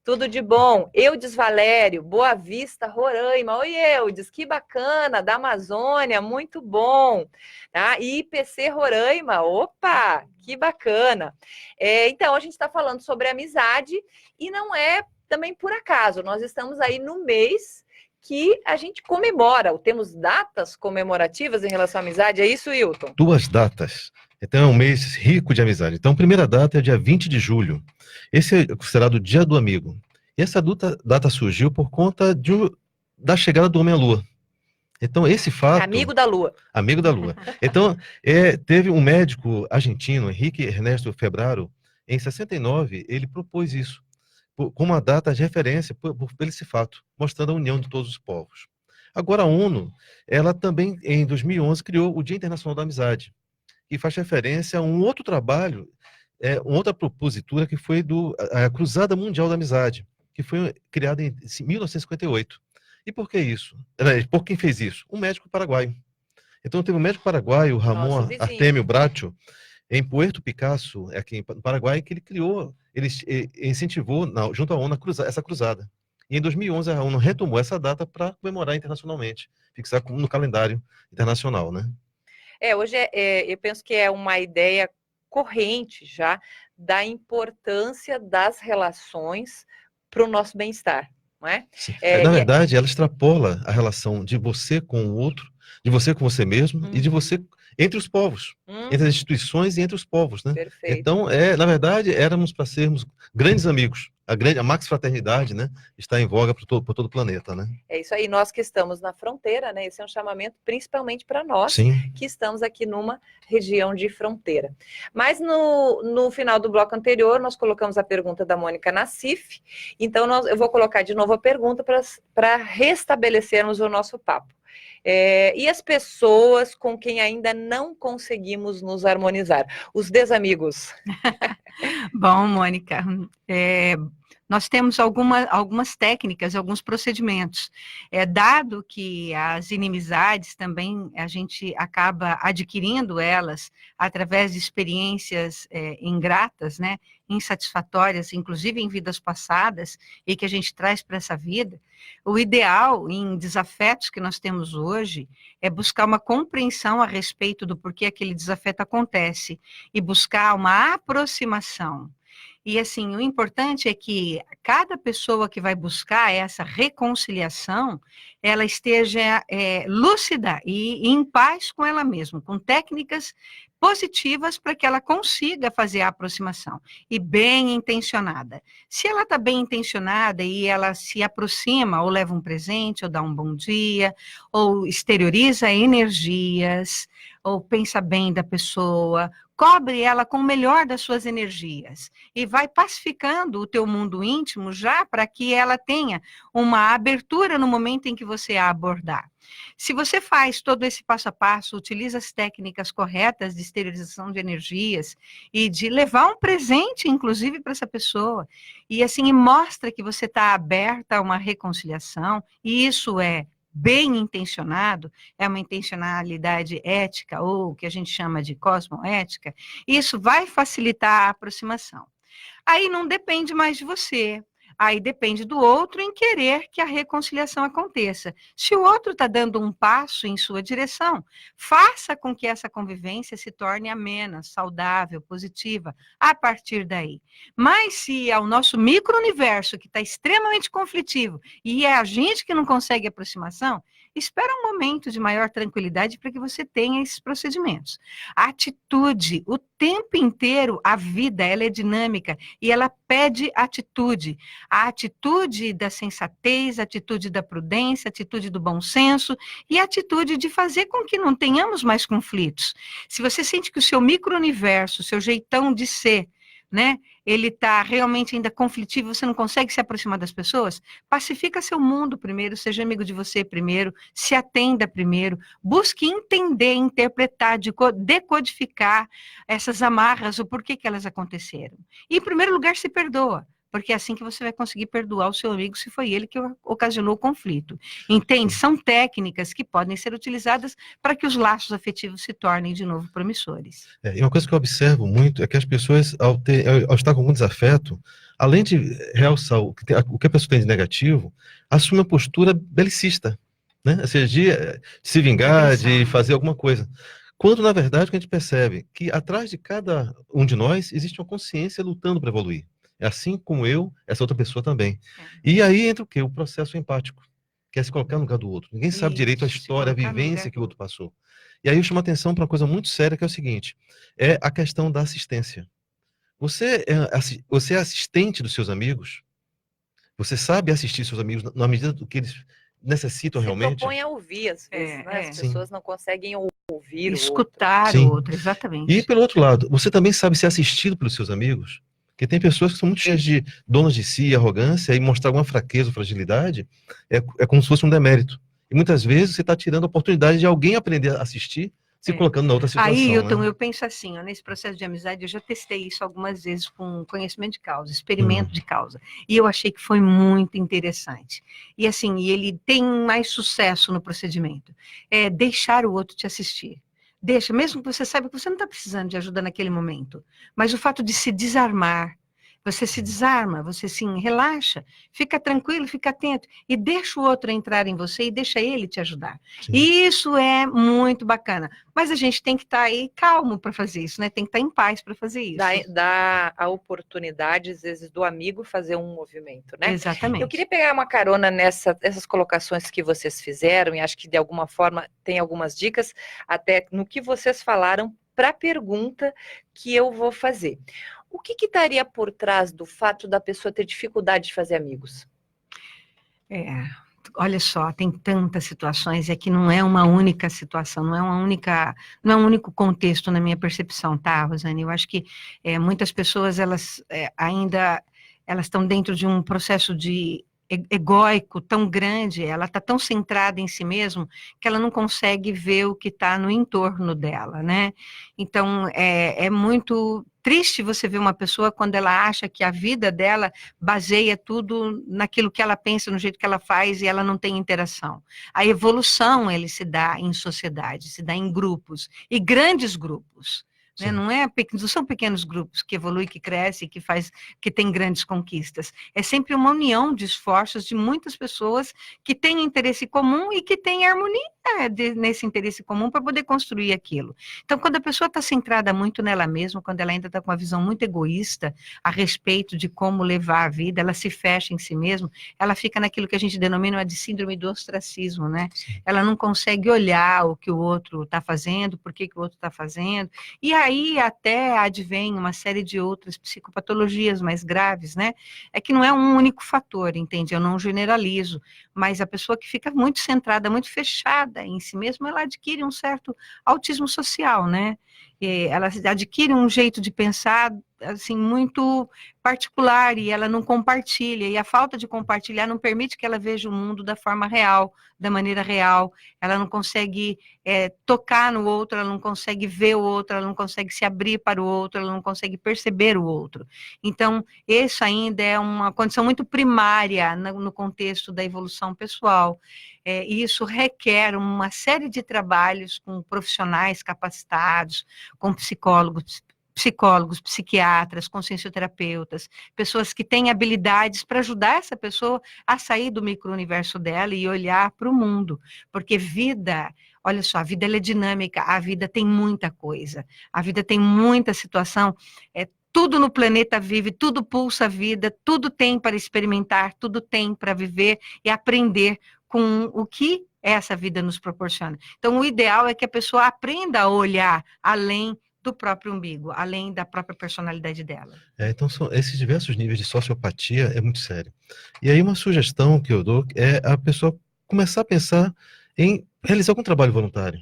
Speaker 8: tudo de bom. Eudes Valério, Boa Vista, Roraima, oi Eudes, que bacana, da Amazônia, muito bom. Tá? E IPC Roraima, opa, que bacana. Então, a gente está falando sobre amizade e não é também por acaso, nós estamos aí no mês que a gente comemora, temos datas comemorativas em relação à amizade, é isso, Hilton?
Speaker 11: 2 datas. Então é um mês rico de amizade. Então a primeira data é dia 20 de julho. Esse é considerado o Dia do Amigo. E essa data surgiu por conta da chegada do homem à Lua. Então esse fato...
Speaker 8: Amigo da Lua.
Speaker 11: Amigo da Lua. Então teve um médico argentino, Henrique Ernesto Febraro, em 69, ele propôs isso como uma data de referência por esse fato, mostrando a união de todos os povos. Agora, a ONU, ela também, em 2011, criou o Dia Internacional da Amizade, que faz referência a um outro trabalho, uma outra propositura que foi a Cruzada Mundial da Amizade, que foi criada em 1958. E por que isso? Por quem fez isso? Um médico paraguaio. Então, teve um médico paraguaio, Ramon Artemio Bracho, em Puerto Picasso, aqui no Paraguai, que ele criou, ele incentivou, junto à ONU, essa cruzada. E em 2011, a ONU retomou essa data para comemorar internacionalmente, fixar no calendário internacional, né?
Speaker 8: Hoje eu penso que é uma ideia corrente já da importância das relações para o nosso bem-estar, não é?
Speaker 11: Na verdade, ela extrapola a relação de você com o outro, de você com você mesmo e de você entre os povos, entre as instituições e entre os povos, né?
Speaker 8: Perfeito.
Speaker 11: Então, na verdade, éramos para sermos grandes amigos. A Max Fraternidade, né, está em voga por todo o planeta, né?
Speaker 8: É isso aí, nós que estamos na fronteira, né? Esse é um chamamento principalmente para nós,
Speaker 11: Sim.
Speaker 8: que estamos aqui numa região de fronteira. Mas no final do bloco anterior, nós colocamos a pergunta da Mônica Nassif, então eu vou colocar de novo a pergunta para restabelecermos o nosso papo. E as pessoas com quem ainda não conseguimos nos harmonizar? Os desamigos.
Speaker 10: Bom, Mônica, nós temos algumas técnicas, alguns procedimentos. Dado que as inimizades também, a gente acaba adquirindo elas através de experiências ingratas, né, insatisfatórias, inclusive em vidas passadas, e que a gente traz para essa vida, o ideal em desafetos que nós temos hoje é buscar uma compreensão a respeito do porquê aquele desafeto acontece e buscar uma aproximação. E assim, o importante é que cada pessoa que vai buscar essa reconciliação, ela esteja lúcida e em paz com ela mesma, com técnicas positivas para que ela consiga fazer a aproximação, e bem intencionada. Se ela está bem intencionada e ela se aproxima, ou leva um presente, ou dá um bom dia, ou exterioriza energias, ou pensa bem da pessoa, cobre ela com o melhor das suas energias e vai pacificando o teu mundo íntimo já para que ela tenha uma abertura no momento em que você a abordar. Se você faz todo esse passo a passo, utiliza as técnicas corretas de esterilização de energias e de levar um presente, inclusive, para essa pessoa, e assim mostra que você está aberta a uma reconciliação, e isso é bem intencionado, é uma intencionalidade ética, ou que a gente chama de cosmoética, isso vai facilitar a aproximação. Aí não depende mais de você, aí depende do outro em querer que a reconciliação aconteça. Se o outro está dando um passo em sua direção, faça com que essa convivência se torne amena, saudável, positiva, a partir daí. Mas se é o nosso micro-universo que está extremamente conflitivo e é a gente que não consegue aproximação, espera um momento de maior tranquilidade para que você tenha esses procedimentos. A atitude, o tempo inteiro, a vida, ela é dinâmica e ela pede atitude. A atitude da sensatez, a atitude da prudência, a atitude do bom senso e a atitude de fazer com que não tenhamos mais conflitos. Se você sente que o seu micro-universo, o seu jeitão de ser, né, ele está realmente ainda conflitivo, você não consegue se aproximar das pessoas, pacifica seu mundo primeiro, seja amigo de você primeiro, se atenda primeiro, busque entender, interpretar, decodificar essas amarras, o porquê que elas aconteceram. E, em primeiro lugar, se perdoa, porque é assim que você vai conseguir perdoar o seu amigo se foi ele que ocasionou o conflito. Entende? São técnicas que podem ser utilizadas para que os laços afetivos se tornem de novo promissores.
Speaker 11: E uma coisa que eu observo muito é que as pessoas, ao estar com algum desafeto, além de realçar o que a pessoa tem de negativo, assume uma postura belicista, né? Ou seja, de se vingar, de fazer alguma coisa. Quando, na verdade, o que a gente percebe que atrás de cada um de nós existe uma consciência lutando para evoluir. É assim como eu, essa outra pessoa também. E aí entra o quê? O processo empático, que é se colocar no lugar do outro. Ninguém sabe direito a história, a vivência que o outro passou. E aí eu chamo a atenção para uma coisa muito séria, que é o seguinte, é a questão da assistência. Você é assistente dos seus amigos? Você sabe assistir seus amigos na medida do que eles necessitam realmente?
Speaker 8: Se propõe a ouvir, às vezes, né? As pessoas não conseguem ouvir
Speaker 10: escutar
Speaker 11: o
Speaker 10: outro, exatamente.
Speaker 11: E pelo outro lado, você também sabe ser assistido pelos seus amigos? Porque tem pessoas que são muito cheias de donas de si, arrogância, e mostrar alguma fraqueza ou fragilidade é como se fosse um demérito. E muitas vezes você está tirando a oportunidade de alguém aprender a assistir, se colocando na outra situação.
Speaker 10: Aí, Hilton,
Speaker 11: né?
Speaker 10: eu penso assim, ó, nesse processo de amizade, eu já testei isso algumas vezes com conhecimento de causa, experimento de causa, e eu achei que foi muito interessante. E assim, ele tem mais sucesso no procedimento, é deixar o outro te assistir. Deixa, mesmo que você saiba que você não está precisando de ajuda naquele momento, mas o fato de se desarmar, você se desarma, você sim, relaxa, fica tranquilo, fica atento, e deixa o outro entrar em você e deixa ele te ajudar. E isso é muito bacana. Mas a gente tem que estar aí calmo para fazer isso, né? Tem que estar em paz para fazer isso.
Speaker 8: Dá a oportunidade, às vezes, do amigo fazer um movimento, né?
Speaker 10: Exatamente.
Speaker 8: Eu queria pegar uma carona nessas colocações que vocês fizeram, e acho que de alguma forma tem algumas dicas, até no que vocês falaram, para a pergunta que eu vou fazer. O que estaria por trás do fato da pessoa ter dificuldade de fazer amigos?
Speaker 10: Olha só, tem tantas situações, é que não é uma única situação, não é um único contexto na minha percepção, tá, Rosane? Eu acho que muitas pessoas, elas ainda estão dentro de um processo de egóico tão grande, ela está tão centrada em si mesma, que ela não consegue ver o que está no entorno dela, né? Então, é muito triste você ver uma pessoa quando ela acha que a vida dela baseia tudo naquilo que ela pensa, no jeito que ela faz, e ela não tem interação. A evolução, ele se dá em sociedade, se dá em grupos, e grandes grupos. Né? Não são pequenos grupos que evoluem, que crescem, que tem grandes conquistas. É sempre uma união de esforços de muitas pessoas que têm interesse comum e que têm harmonia nesse interesse comum para poder construir aquilo. Então, quando a pessoa está centrada muito nela mesma, quando ela ainda está com uma visão muito egoísta a respeito de como levar a vida, ela se fecha em si mesma, ela fica naquilo que a gente denomina de síndrome do ostracismo, né? Ela não consegue olhar o que o outro está fazendo, por que o outro está fazendo, e aí até advém uma série de outras psicopatologias mais graves, né? É que não é um único fator, entende? Eu não generalizo, mas a pessoa que fica muito centrada, muito fechada em si mesma, ela adquire um certo autismo social, né? Ela adquire um jeito de pensar assim muito particular e ela não compartilha, e a falta de compartilhar não permite que ela veja o mundo da forma real, da maneira real. Ela não consegue tocar no outro, ela não consegue ver o outro, ela não consegue se abrir para o outro, ela não consegue perceber o outro. Então, isso ainda é uma condição muito primária no contexto da evolução pessoal. E isso requer uma série de trabalhos com profissionais capacitados, com psicólogos, psiquiatras, consciencioterapeutas, pessoas que têm habilidades para ajudar essa pessoa a sair do micro-universo dela e olhar para o mundo, porque vida, olha só, a vida ela é dinâmica, a vida tem muita coisa, a vida tem muita situação, tudo no planeta vive, tudo pulsa a vida, tudo tem para experimentar, tudo tem para viver e aprender com o que essa vida nos proporciona. Então, o ideal é que a pessoa aprenda a olhar além do próprio umbigo, além da própria personalidade dela.
Speaker 11: Então, esses diversos níveis de sociopatia é muito sério. E aí, uma sugestão que eu dou é a pessoa começar a pensar em realizar algum trabalho voluntário.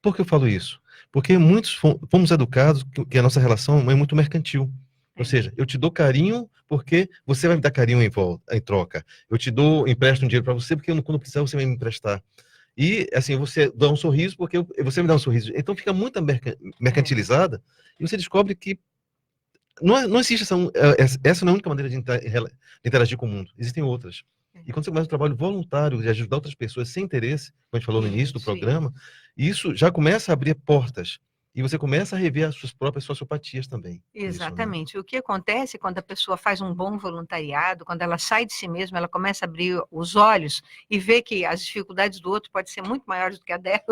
Speaker 11: Por que eu falo isso? Porque muitos fomos educados que a nossa relação é muito mercantil. Ou seja, eu te dou carinho porque você vai me dar carinho em troca. Eu te empresto um dinheiro para você porque quando precisar você vai me emprestar. E, assim, você dá um sorriso porque você me dá um sorriso. Então, fica muito mercantilizada e você descobre que não existe essa não é a única maneira de interagir com o mundo. Existem outras. E quando você começa um trabalho voluntário de ajudar outras pessoas sem interesse, como a gente falou no início do programa, isso já começa a abrir portas. E você começa a rever as suas próprias sociopatias também.
Speaker 10: Exatamente.
Speaker 11: Isso, né?
Speaker 10: O que acontece quando a pessoa faz um bom voluntariado, quando ela sai de si mesma, ela começa a abrir os olhos e vê que as dificuldades do outro podem ser muito maiores do que a dela,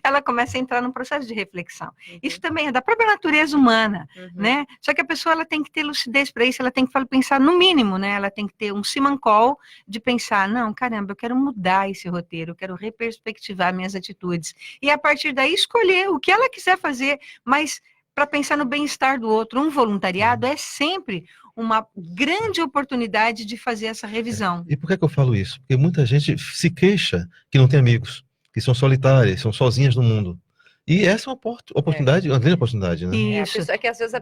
Speaker 10: ela começa a entrar num processo de reflexão. Isso também é da própria natureza humana, né? Só que a pessoa ela tem que ter lucidez para isso, ela tem que pensar no mínimo, né? Ela tem que ter um simancol de pensar, não, caramba, eu quero mudar esse roteiro, eu quero reperspectivar minhas atitudes. E a partir daí escolher o que ela quiser fazer, mas para pensar no bem-estar do outro. Um voluntariado é sempre uma grande oportunidade de fazer essa revisão.
Speaker 11: E por que eu falo isso? Porque muita gente se queixa que não tem amigos, que são solitárias, são sozinhas no mundo. E essa é uma oportunidade, uma grande oportunidade, né?
Speaker 8: É que às vezes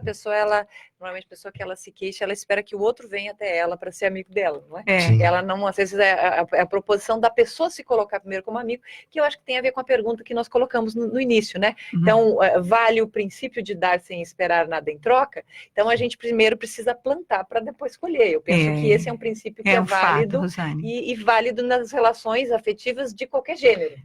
Speaker 8: normalmente a pessoa que ela se queixa, ela espera que o outro venha até ela para ser amigo dela, não é?
Speaker 11: Sim.
Speaker 8: Ela não, às vezes é a proposição da pessoa se colocar primeiro como amigo, que eu acho que tem a ver com a pergunta que nós colocamos no início, né? Então, vale o princípio de dar sem esperar nada em troca? Então, a gente primeiro precisa plantar para depois colher. Eu penso que esse é um princípio que é válido e válido nas relações afetivas de qualquer gênero.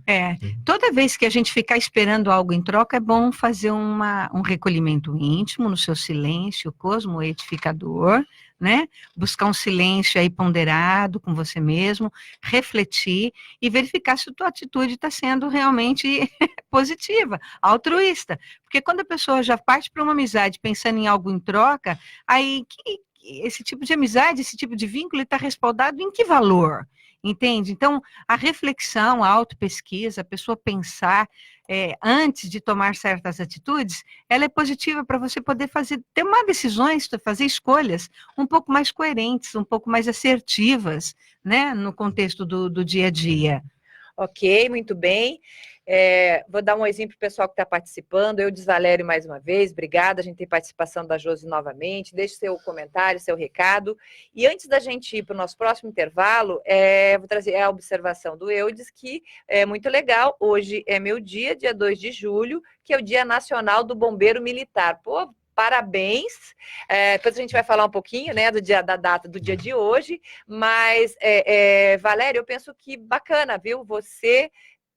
Speaker 10: Toda vez que a gente ficar esperando algo em troca, é bom fazer um recolhimento íntimo no seu silêncio cosmoedificador, né? Buscar um silêncio aí ponderado com você mesmo, refletir e verificar se a tua atitude está sendo realmente positiva, altruísta. Porque quando a pessoa já parte para uma amizade pensando em algo em troca, aí esse tipo de amizade, esse tipo de vínculo está respaldado em que valor? Entende? Então, a reflexão, a autopesquisa, a pessoa pensar antes de tomar certas atitudes, ela é positiva para você poder tomar decisões, fazer escolhas um pouco mais coerentes, um pouco mais assertivas, né, no contexto do dia a dia.
Speaker 8: Ok, muito bem. Vou dar um exemplo para o pessoal que está participando. Eu Valério mais uma vez, obrigada. A gente tem participação da Josi novamente. Deixe seu comentário, seu recado. E antes da gente ir para o nosso próximo intervalo, vou trazer a observação do Eudes, que é muito legal. Hoje é meu dia 2 de julho, que é o Dia Nacional do Bombeiro Militar. Pô, parabéns. Depois a gente vai falar um pouquinho, né, da data do dia de hoje. Mas, Valério, eu penso que bacana, viu? Você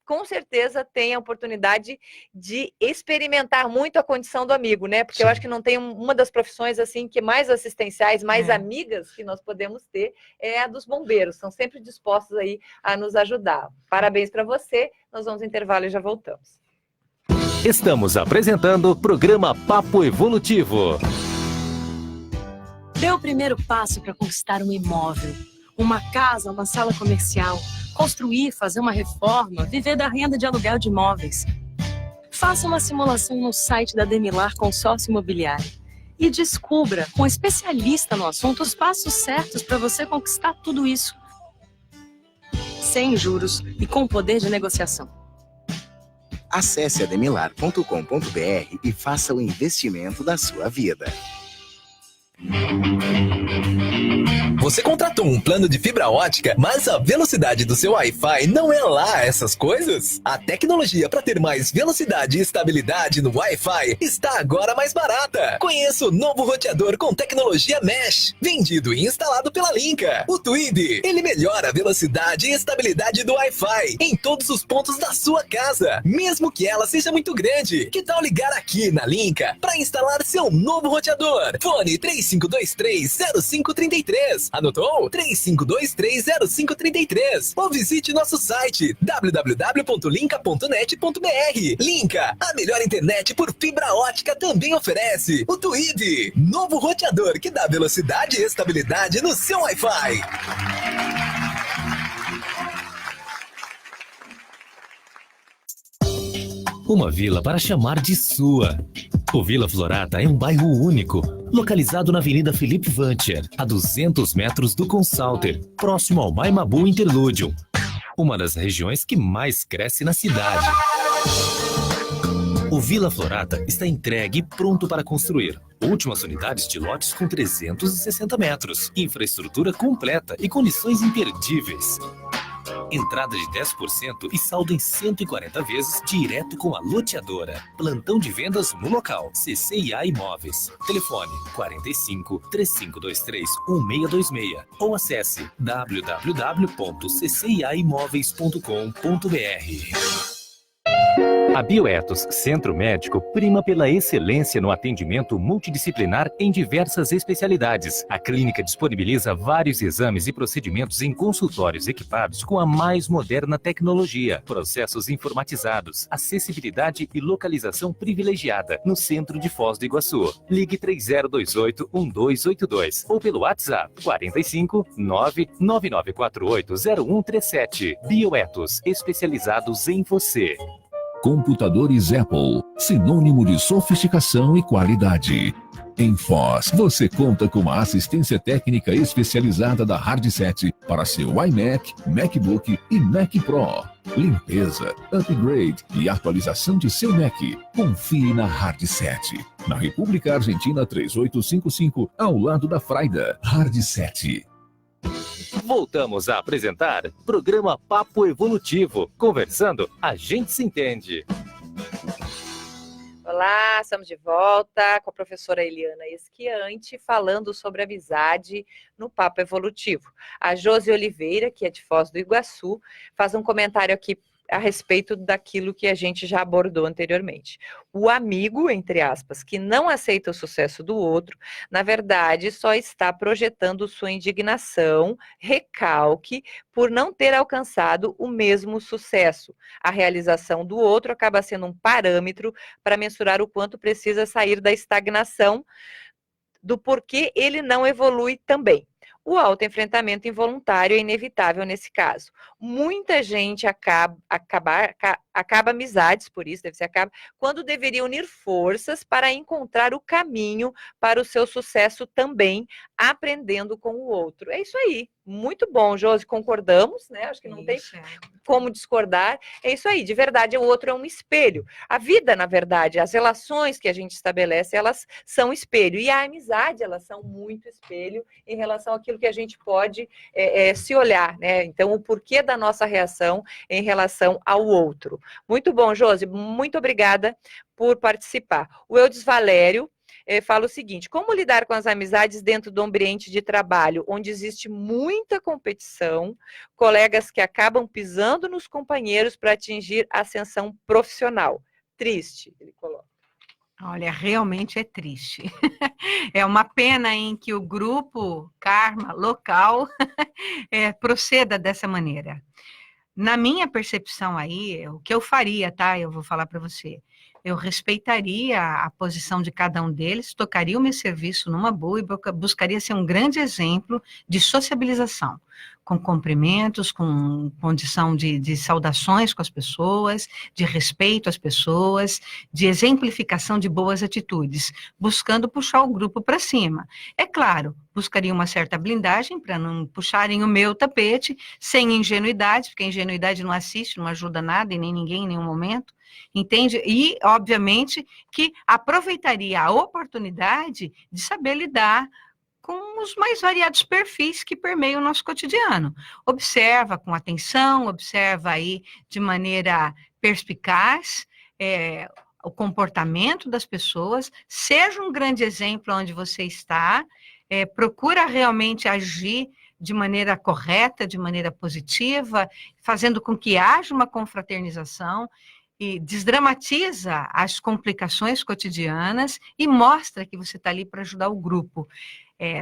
Speaker 8: com certeza tem a oportunidade de experimentar muito a condição do amigo, né? Porque eu acho que não tem uma das profissões assim que mais assistenciais, mais amigas que nós podemos ter é a dos bombeiros. São sempre dispostos aí a nos ajudar. Parabéns para você. Nós vamos ao intervalo e já voltamos.
Speaker 5: Estamos apresentando o programa Papo Evolutivo.
Speaker 16: Dê o primeiro passo para conquistar um imóvel, uma casa, uma sala comercial. Construir, fazer uma reforma, viver da renda de aluguel de imóveis. Faça uma simulação no site da Demilar Consórcio Imobiliário e descubra, com um especialista no assunto, os passos certos para você conquistar tudo isso. Sem juros e com poder de negociação.
Speaker 17: Acesse ademilar.com.br e faça o investimento da sua vida.
Speaker 18: Você contratou um plano de fibra ótica, mas a velocidade do seu Wi-Fi não é lá essas coisas? A tecnologia para ter mais velocidade e estabilidade no Wi-Fi está agora mais barata. Conheça o novo roteador com tecnologia Mesh, vendido e instalado pela Linka. O Tweed, ele melhora a velocidade e estabilidade do Wi-Fi em todos os pontos da sua casa, mesmo que ela seja muito grande. Que tal ligar aqui na Linka para instalar seu novo roteador? Fone 3523-0533. Anotou? 3523-0533. Ou visite nosso site www.linka.net.br. Linka, a melhor internet por fibra ótica, também oferece o Tweed, novo roteador que dá velocidade e estabilidade no seu Wi-Fi.
Speaker 5: Uma vila para chamar de sua. O Vila Florata é um bairro único, localizado na Avenida Felipe Vancher, a 200 metros do Consalter, próximo ao Maimabu Interludium, uma das regiões que mais cresce na cidade. O Vila Florata está entregue e pronto para construir. Últimas unidades de lotes com 360 metros, infraestrutura completa e condições imperdíveis. Entrada de 10% e saldo em 140 vezes direto com a loteadora. Plantão de vendas no local. CCIA Imóveis. Telefone 45 3523 1626 ou acesse www.cciaimoveis.com.br. A Bioetos Centro Médico prima pela excelência no atendimento multidisciplinar em diversas especialidades. A clínica disponibiliza vários exames e procedimentos em consultórios equipados com a mais moderna tecnologia, processos informatizados, acessibilidade e localização privilegiada no centro de Foz do Iguaçu. Ligue 3028-1282 ou pelo WhatsApp 45 999480137. Bioetos, especializados em você.
Speaker 19: Computadores Apple, sinônimo de sofisticação e qualidade. Em Foz, você conta com uma assistência técnica especializada da Hardset para seu iMac, MacBook e Mac Pro. Limpeza, upgrade e atualização de seu Mac. Confie na Hardset. Na República Argentina 3855, ao lado da Fraida. Hardset.
Speaker 5: Voltamos a apresentar programa Papo Evolutivo. Conversando, a gente se entende.
Speaker 8: Olá, estamos de volta com a professora Eliana Esquiante, falando sobre amizade no Papo Evolutivo. A Josi Oliveira, que é de Foz do Iguaçu, faz um comentário aqui a respeito daquilo que a gente já abordou anteriormente. O amigo, entre aspas, que não aceita o sucesso do outro, na verdade, só está projetando sua indignação, recalque, por não ter alcançado o mesmo sucesso. A realização do outro acaba sendo um parâmetro para mensurar o quanto precisa sair da estagnação, do porquê ele não evolui também. O autoenfrentamento involuntário é inevitável nesse caso. Muita gente acaba amizades, por isso deve ser acaba, quando deveria unir forças para encontrar o caminho para o seu sucesso também, aprendendo com o outro. É isso aí. Muito bom, Josi, concordamos, né? Acho que não tem como discordar. É isso aí, de verdade, o outro é um espelho. A vida, na verdade, as relações que a gente estabelece, elas são espelho. E a amizade, elas são muito espelho em relação àquilo que a gente pode se olhar, né? Então, o porquê da nossa reação em relação ao outro. Muito bom, Josi, muito obrigada por participar. O Eudes Valério fala o seguinte: como lidar com as amizades dentro do ambiente de trabalho, onde existe muita competição, colegas que acabam pisando nos companheiros para atingir ascensão profissional? Triste, ele coloca.
Speaker 10: Olha, realmente é triste. É uma pena em que o grupo Karma local proceda dessa maneira. Na minha percepção aí, o que eu faria, tá? Eu vou falar para você. Eu respeitaria a posição de cada um deles, tocaria o meu serviço numa boa e buscaria ser um grande exemplo de sociabilização, com cumprimentos, com condição de saudações com as pessoas, de respeito às pessoas, de exemplificação de boas atitudes, buscando puxar o grupo para cima. É claro, buscaria uma certa blindagem para não puxarem o meu tapete, sem ingenuidade, porque a ingenuidade não assiste, não ajuda nada e nem ninguém em nenhum momento. Entende? E, obviamente, que aproveitaria a oportunidade de saber lidar com os mais variados perfis que permeiam o nosso cotidiano. Observa com atenção, observa aí de maneira perspicaz o comportamento das pessoas, seja um grande exemplo onde você está, procura realmente agir de maneira correta, de maneira positiva, fazendo com que haja uma confraternização, e desdramatiza as complicações cotidianas e mostra que você está ali para ajudar o grupo.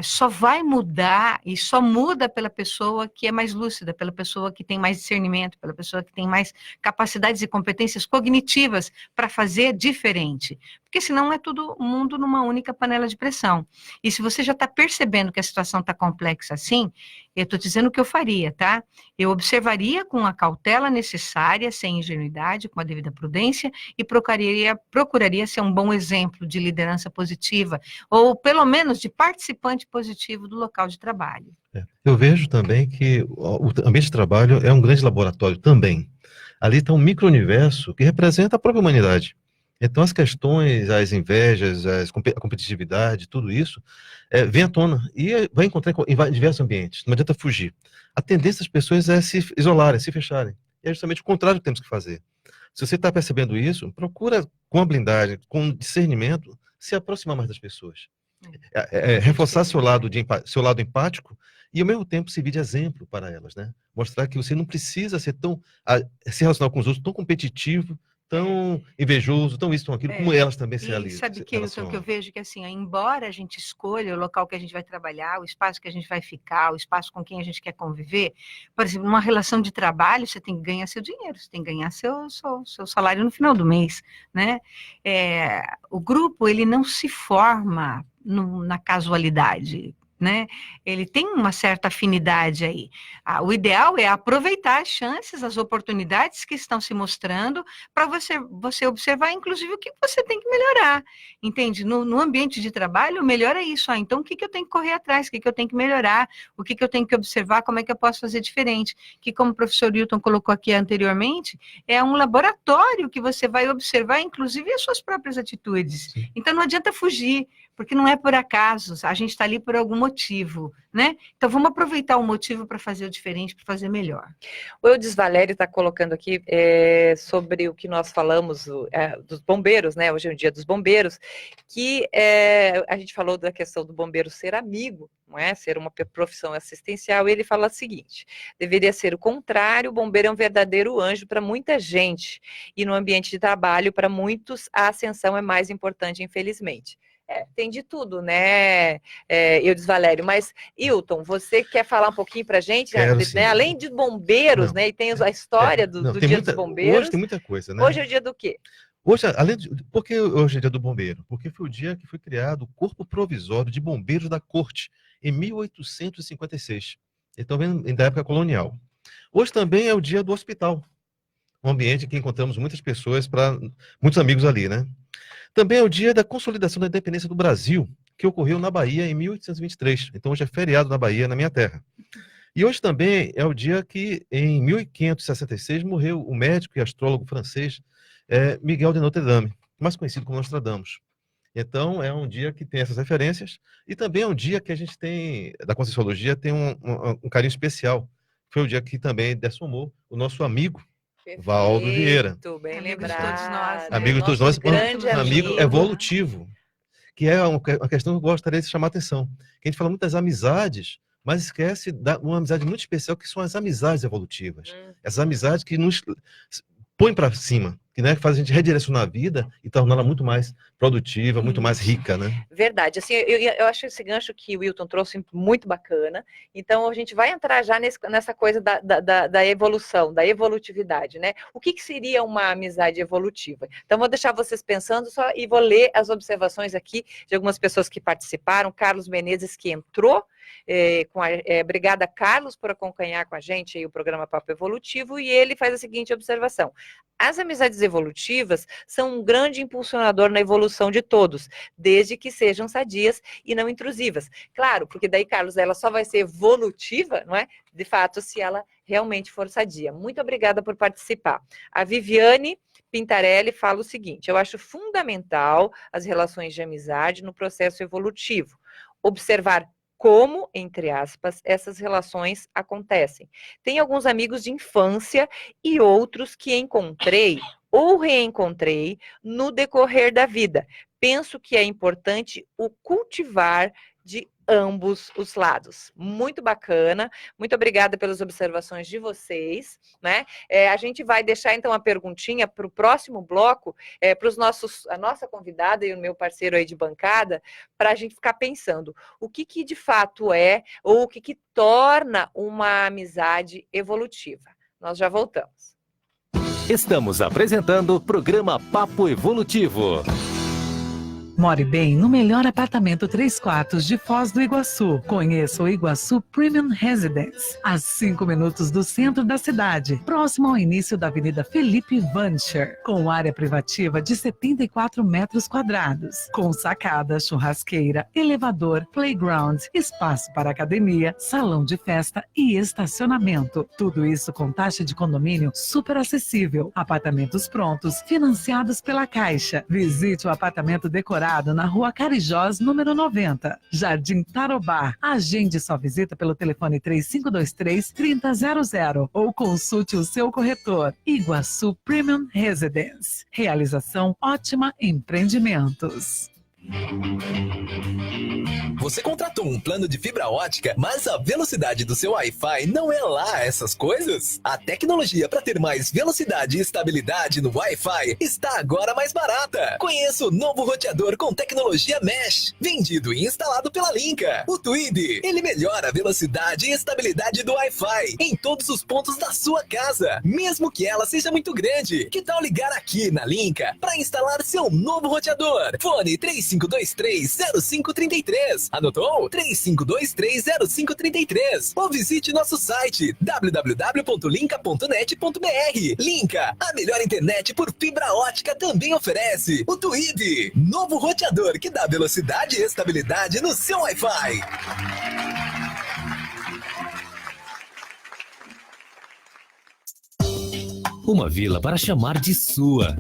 Speaker 10: Só vai mudar e só muda pela pessoa que é mais lúcida, pela pessoa que tem mais discernimento, pela pessoa que tem mais capacidades e competências cognitivas para fazer diferente. Porque senão é todo mundo numa única panela de pressão. E se você já está percebendo que a situação está complexa assim, eu estou dizendo o que eu faria, tá? Eu observaria com a cautela necessária, sem ingenuidade, com a devida prudência, e procuraria ser um bom exemplo de liderança positiva, ou pelo menos de participante positivo do local de trabalho.
Speaker 11: Eu vejo também que o ambiente de trabalho é um grande laboratório também. Ali está um micro-universo que representa a própria humanidade. Então, as questões, as invejas, a competitividade, tudo isso, vem à tona e vai encontrar em diversos ambientes. Não adianta fugir. A tendência das pessoas é se isolarem, se fecharem. E é justamente o contrário que temos que fazer. Se você está percebendo isso, procura, com a blindagem, com discernimento, se aproximar mais das pessoas. Reforçar seu lado empático e, ao mesmo tempo, servir de exemplo para elas, né? Mostrar que você não precisa ser se relacionar com os outros tão competitivo, tão invejoso, tão isso, tão aquilo, como elas também se realizam.
Speaker 10: Sabe que eu vejo que, assim, embora a gente escolha o local que a gente vai trabalhar, o espaço que a gente vai ficar, o espaço com quem a gente quer conviver, por exemplo, numa relação de trabalho, você tem que ganhar seu dinheiro, você tem que ganhar seu salário no final do mês, né? O grupo, ele não se forma na casualidade. né? Ele tem uma certa afinidade aí. O ideal é aproveitar as chances, as oportunidades que estão se mostrando para você observar, inclusive, o que você tem que melhorar, entende? No ambiente de trabalho, o melhor é isso. Então, o que eu tenho que correr atrás? O que eu tenho que melhorar? O que eu tenho que observar? Como é que eu posso fazer diferente? Que, como o professor Wilton colocou aqui anteriormente, é um laboratório que você vai observar, inclusive, as suas próprias atitudes. Então, não adianta fugir, porque não é por acaso, a gente está ali por algum motivo, né? Então, vamos aproveitar o motivo para fazer o diferente, para fazer melhor.
Speaker 8: O Eudes Valério está colocando aqui sobre o que nós falamos dos bombeiros, né? Hoje é o dia dos bombeiros, que a gente falou da questão do bombeiro ser amigo, não é? Ser uma profissão assistencial, e ele fala o seguinte: deveria ser o contrário, o bombeiro é um verdadeiro anjo para muita gente, e no ambiente de trabalho, para muitos, a ascensão é mais importante, infelizmente. Tem de tudo, né, Eudes Valério? Mas, Hilton, você quer falar um pouquinho para a gente? Né? Além de bombeiros, né? E tem a história do Dia dos Bombeiros.
Speaker 11: Hoje tem muita coisa, né?
Speaker 8: Hoje é o dia do quê?
Speaker 11: Hoje, por que hoje é dia do bombeiro? Porque foi o dia que foi criado o Corpo Provisório de Bombeiros da Corte, em 1856. Então, vem da época colonial. Hoje também é o dia do hospital, um ambiente que encontramos muitas pessoas, muitos amigos ali, né? Também é o dia da consolidação da independência do Brasil, que ocorreu na Bahia em 1823. Então, hoje é feriado na Bahia, na minha terra. E hoje também é o dia que, em 1566, morreu o médico e astrólogo francês Miguel de Notre Dame, mais conhecido como Nostradamus. Então, é um dia que tem essas referências, e também é um dia que a gente tem, da Conscienciologia, tem um carinho especial. Foi o dia que também dessomou o nosso amigo, Valdo Vieira.
Speaker 8: Bem lembrado.
Speaker 11: Amigo de todos nós,
Speaker 8: grande
Speaker 11: amigo evolutivo, que é uma questão que eu gostaria de chamar a atenção. Que a gente fala muito das amizades, mas esquece uma amizade muito especial, que são as amizades evolutivas. Essas amizades que nos põem para cima, que, né, faz a gente redirecionar a vida e torná-la muito mais produtiva, muito mais rica, né?
Speaker 8: Verdade. Assim, eu acho esse gancho que o Wilton trouxe muito bacana. Então, a gente vai entrar já nessa coisa da evolução, da evolutividade, né? O que seria uma amizade evolutiva? Então, vou deixar vocês pensando só e vou ler as observações aqui de algumas pessoas que participaram. Carlos Menezes, que entrou. Obrigada, Carlos, por acompanhar com a gente aí o programa Papo Evolutivo, e ele faz a seguinte observação: as amizades evolutivas são um grande impulsionador na evolução de todos, desde que sejam sadias e não intrusivas. Claro, porque daí, Carlos, ela só vai ser evolutiva, não é? De fato, se ela realmente for sadia. Muito obrigada por participar. A Viviane Pintarelli fala o seguinte: eu acho fundamental as relações de amizade no processo evolutivo. Observar como, entre aspas, essas relações acontecem. Tem alguns amigos de infância e outros que encontrei ou reencontrei no decorrer da vida. Penso que é importante o cultivar de ambos os lados. Muito bacana, muito obrigada pelas observações de vocês, né? A gente vai deixar então a perguntinha para o próximo bloco, para a nossa convidada e o meu parceiro aí de bancada, para a gente ficar pensando o que de fato é, ou o que torna uma amizade evolutiva. Nós já voltamos.
Speaker 5: Estamos apresentando o programa Papo Evolutivo.
Speaker 20: More bem no melhor apartamento 3 quartos de Foz do Iguaçu. Conheça o Iguaçu Premium Residence, a 5 minutos do centro da cidade, próximo ao início da Avenida Felipe Vancher, com área privativa de 74 metros quadrados, com sacada, churrasqueira, elevador, playground, espaço para academia, salão de festa e estacionamento. Tudo isso com taxa de condomínio super acessível. Apartamentos prontos, financiados pela Caixa. Visite o apartamento decorado na Rua Carijós, número 90, Jardim Tarobá. Agende sua visita pelo telefone 3523-3000 ou consulte o seu corretor. Iguaçu Premium Residence. Realização Ótima Empreendimentos.
Speaker 18: Você contratou um plano de fibra ótica, mas a velocidade do seu Wi-Fi não é lá essas coisas? A tecnologia para ter mais velocidade e estabilidade no Wi-Fi está agora mais barata. Conheça o novo roteador com tecnologia Mesh, vendido e instalado pela Linka. O Tweed, ele melhora a velocidade e estabilidade do Wi-Fi em todos os pontos da sua casa, mesmo que ela seja muito grande. Que tal ligar aqui na Linka para instalar seu novo roteador? Fone 35 3523-0533. Anotou? 3523-0533. Ou visite nosso site www.linka.net.br. Linka, a melhor internet por fibra ótica, também oferece o Twib, novo roteador que dá velocidade e estabilidade no seu Wi-Fi.
Speaker 5: Uma vila para chamar de sua.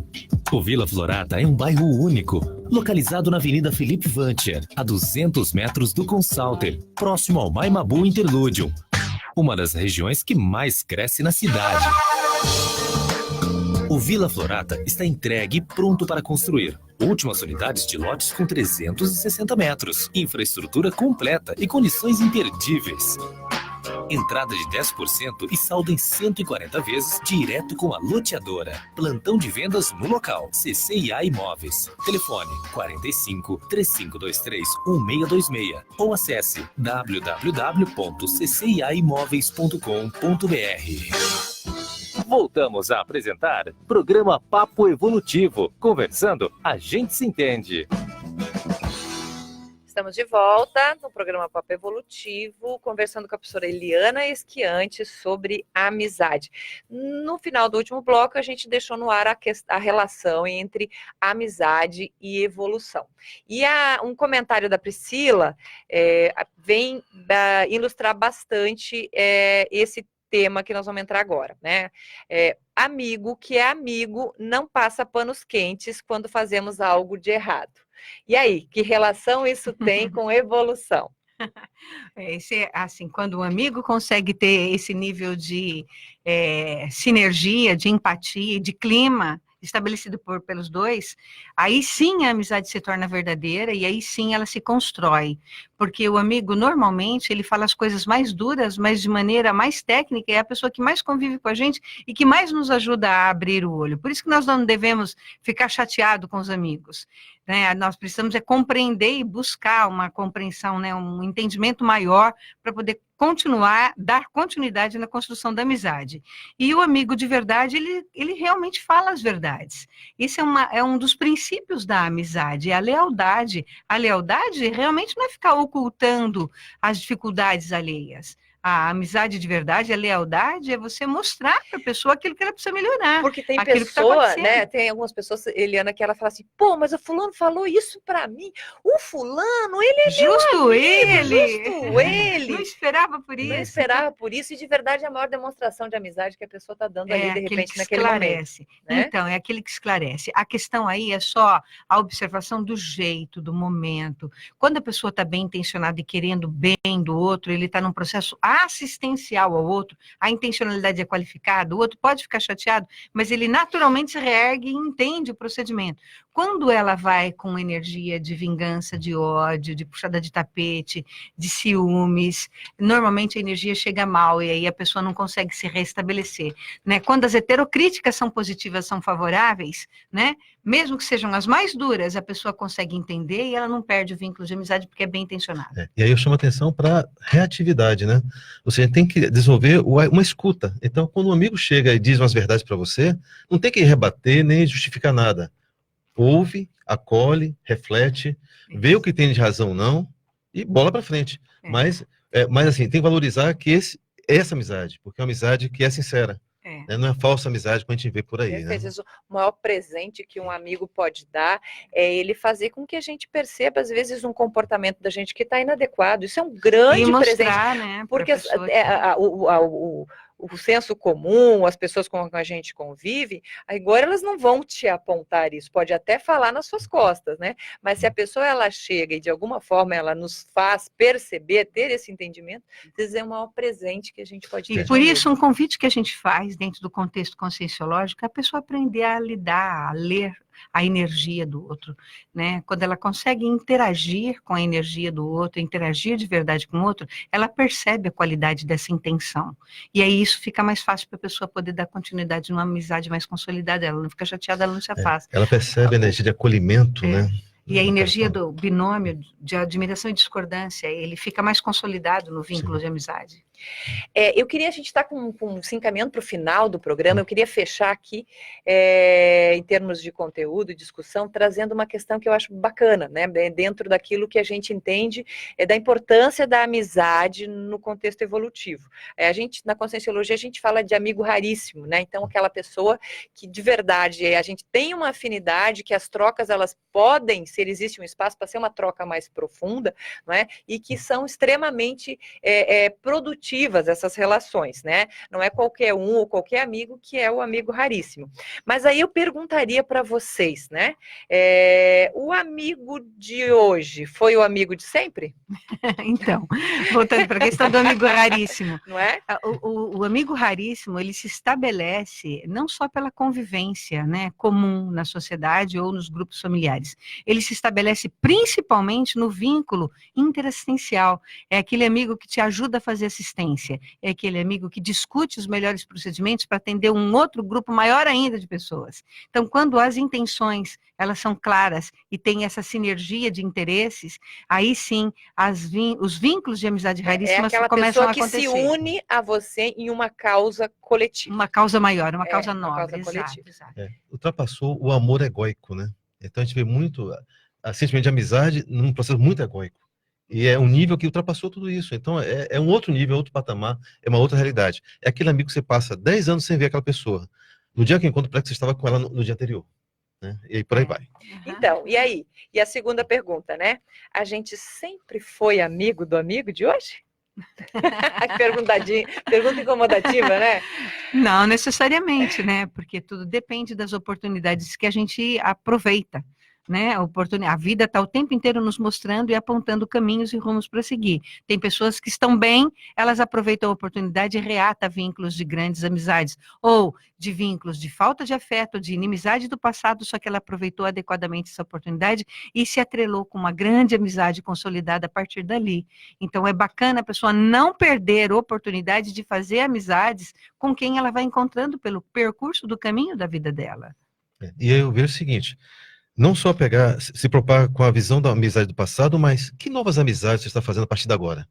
Speaker 5: O Vila Florata é um bairro único, localizado na Avenida Felipe Vancher, a 200 metros do Consalter, próximo ao Maimabu Interludium, uma das regiões que mais cresce na cidade. O Vila Florata está entregue e pronto para construir. Últimas unidades de lotes com 360 metros, infraestrutura completa e condições imperdíveis. Entrada de 10% e saldo em 140 vezes direto com a loteadora. Plantão de vendas no local. CCIA Imóveis. Telefone 45 3523 1626 ou acesse www.cciaimoveis.com.br. Voltamos a apresentar programa Papo Evolutivo. Conversando, a gente se entende.
Speaker 8: Estamos de volta no programa Papo Evolutivo, conversando com a professora Eliana Esquiante sobre amizade. No final do último bloco, a gente deixou no ar a relação entre amizade e evolução. E um comentário da Priscila vem ilustrar bastante esse tema que nós vamos entrar agora, né? Amigo que é amigo não passa panos quentes quando fazemos algo de errado. E aí, que relação isso tem com evolução?
Speaker 10: Assim, quando um amigo consegue ter esse nível de sinergia, de empatia, de clima estabelecido pelos dois, aí sim a amizade se torna verdadeira e aí sim ela se constrói. Porque o amigo, normalmente, ele fala as coisas mais duras, mas de maneira mais técnica, é a pessoa que mais convive com a gente e que mais nos ajuda a abrir o olho. Por isso que nós não devemos ficar chateados com os amigos, né? Nós precisamos compreender e buscar uma compreensão, né? Um entendimento maior para poder dar continuidade na construção da amizade. E o amigo de verdade, ele realmente fala as verdades. Isso é um dos princípios da amizade, é a lealdade. A lealdade realmente não é ficar ocultando as dificuldades alheias. A amizade de verdade, a lealdade é você mostrar para a pessoa aquilo que ela precisa melhorar.
Speaker 8: Porque tem
Speaker 10: pessoa,
Speaker 8: né? Tem algumas pessoas, Eliana, que ela fala assim, pô, mas o fulano falou isso para mim. O fulano, ele é
Speaker 10: justo ele.
Speaker 8: Justo ele.
Speaker 10: Não esperava por isso.
Speaker 8: Não esperava por isso, e de verdade é a maior demonstração de amizade que a pessoa está dando ali, de repente, naquele momento. Né?
Speaker 10: Então, é aquele que esclarece. A questão aí é só a observação do jeito, do momento. Quando a pessoa está bem intencionada e querendo bem do outro, ele está num processo assistencial ao outro, a intencionalidade é qualificada, o outro pode ficar chateado, mas ele naturalmente se reergue e entende o procedimento. Quando ela vai com energia de vingança, de ódio, de puxada de tapete, de ciúmes, normalmente a energia chega mal e aí a pessoa não consegue se restabelecer, né? Quando as heterocríticas são positivas, são favoráveis, né? Mesmo que sejam as mais duras, a pessoa consegue entender e ela não perde o vínculo de amizade porque é bem intencionada.
Speaker 11: E aí eu chamo a atenção para reatividade, né? Ou seja, tem que desenvolver uma escuta. Então, quando um amigo chega e diz umas verdades para você, não tem que rebater nem justificar nada. Ouve, acolhe, reflete, vê o que tem de razão ou não e bola para frente. Mas assim, tem que valorizar que essa amizade, porque é uma amizade que é sincera. Né? Não é falsa amizade como a gente vê por aí. Né?
Speaker 8: O maior presente que um amigo pode dar é ele fazer com que a gente perceba, às vezes, um comportamento da gente que está inadequado. Isso é um grande presente.
Speaker 10: Né,
Speaker 8: porque o senso comum, as pessoas com que a gente convive, agora elas não vão te apontar isso, pode até falar nas suas costas, né? Mas se a pessoa ela chega e de alguma forma ela nos faz perceber, ter esse entendimento, às vezes é o maior presente que a gente pode ter.
Speaker 10: E por isso um convite que a gente faz dentro do contexto conscienciológico é a pessoa aprender a lidar, a ler a energia do outro, né? Quando ela consegue interagir com a energia do outro, interagir de verdade com o outro, ela percebe a qualidade dessa intenção. E aí isso fica mais fácil para a pessoa poder dar continuidade numa amizade mais consolidada, ela não fica chateada, ela não se afasta.
Speaker 11: Ela percebe a energia de acolhimento, né?
Speaker 10: E a energia do binômio de admiração e discordância, ele fica mais consolidado no vínculo de amizade.
Speaker 8: Eu queria, a gente está se encaminhando para o final do programa, eu queria fechar aqui, em termos de conteúdo e discussão, trazendo uma questão que eu acho bacana, né? Dentro daquilo que a gente entende da importância da amizade no contexto evolutivo. A gente, na Conscienciologia, a gente fala de amigo raríssimo, né? Então, aquela pessoa que, de verdade, a gente tem uma afinidade, que as trocas, elas podem, se existe um espaço para ser uma troca mais profunda, não é? E que são extremamente produtivas essas relações, né? Não é qualquer um ou qualquer amigo que é o amigo raríssimo. Mas aí eu perguntaria para vocês, né? O amigo de hoje foi o amigo de sempre?
Speaker 10: Então, voltando para a questão do amigo raríssimo.
Speaker 8: Não é?
Speaker 10: O amigo raríssimo, ele se estabelece não só pela convivência, né, comum na sociedade ou nos grupos familiares. Ele se estabelece principalmente no vínculo interassistencial. É aquele amigo que te ajuda a fazer assistência. É aquele amigo que discute os melhores procedimentos para atender um outro grupo maior ainda de pessoas. Então, quando as intenções, elas são claras e tem essa sinergia de interesses, aí sim, os vínculos de amizade raríssimas começam a acontecer.
Speaker 8: É aquela pessoa que se une a você em uma causa coletiva.
Speaker 10: Uma causa maior, uma causa nobre.
Speaker 8: Uma causa coletiva.
Speaker 11: Ultrapassou o amor egóico, né? Então a gente vê muito a sentimento de amizade num processo muito egóico. E é um nível que ultrapassou tudo isso. Então, é um outro nível, outro patamar, é uma outra realidade. É aquele amigo que você passa 10 anos sem ver aquela pessoa. No dia que encontra, parece que você estava com ela no dia anterior. Né? E aí por aí vai.
Speaker 8: Então, e aí? E a segunda pergunta, né? A gente sempre foi amigo do amigo de hoje? Pergunta incomodativa, né?
Speaker 10: Não necessariamente, né? Porque tudo depende das oportunidades que a gente aproveita. Né? A vida está o tempo inteiro nos mostrando e apontando caminhos e rumos para seguir. Tem pessoas que estão bem, elas aproveitam a oportunidade e reatam vínculos de grandes amizades, ou de vínculos de falta de afeto, de inimizade do passado, só que ela aproveitou adequadamente essa oportunidade e se atrelou com uma grande amizade consolidada a partir dali. Então é bacana a pessoa não perder a oportunidade de fazer amizades com quem ela vai encontrando pelo percurso do caminho da vida dela.
Speaker 11: E aí eu vejo o seguinte: não só se preocupar com a visão da amizade do passado, mas que novas amizades você está fazendo a partir de agora?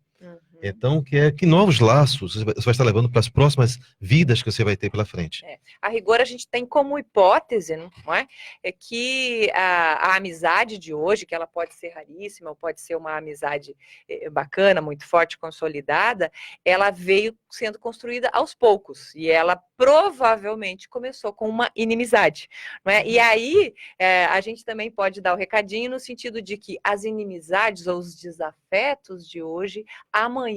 Speaker 11: Então, que novos laços você vai estar levando para as próximas vidas que você vai ter pela frente.
Speaker 8: A rigor, a gente tem como hipótese, não é? Que a amizade de hoje, que ela pode ser raríssima, ou pode ser uma amizade bacana, muito forte, consolidada, ela veio sendo construída aos poucos, e ela provavelmente começou com uma inimizade, não é? E aí, a gente também pode dar o recadinho no sentido de que as inimizades ou os desafetos de hoje, amanhã,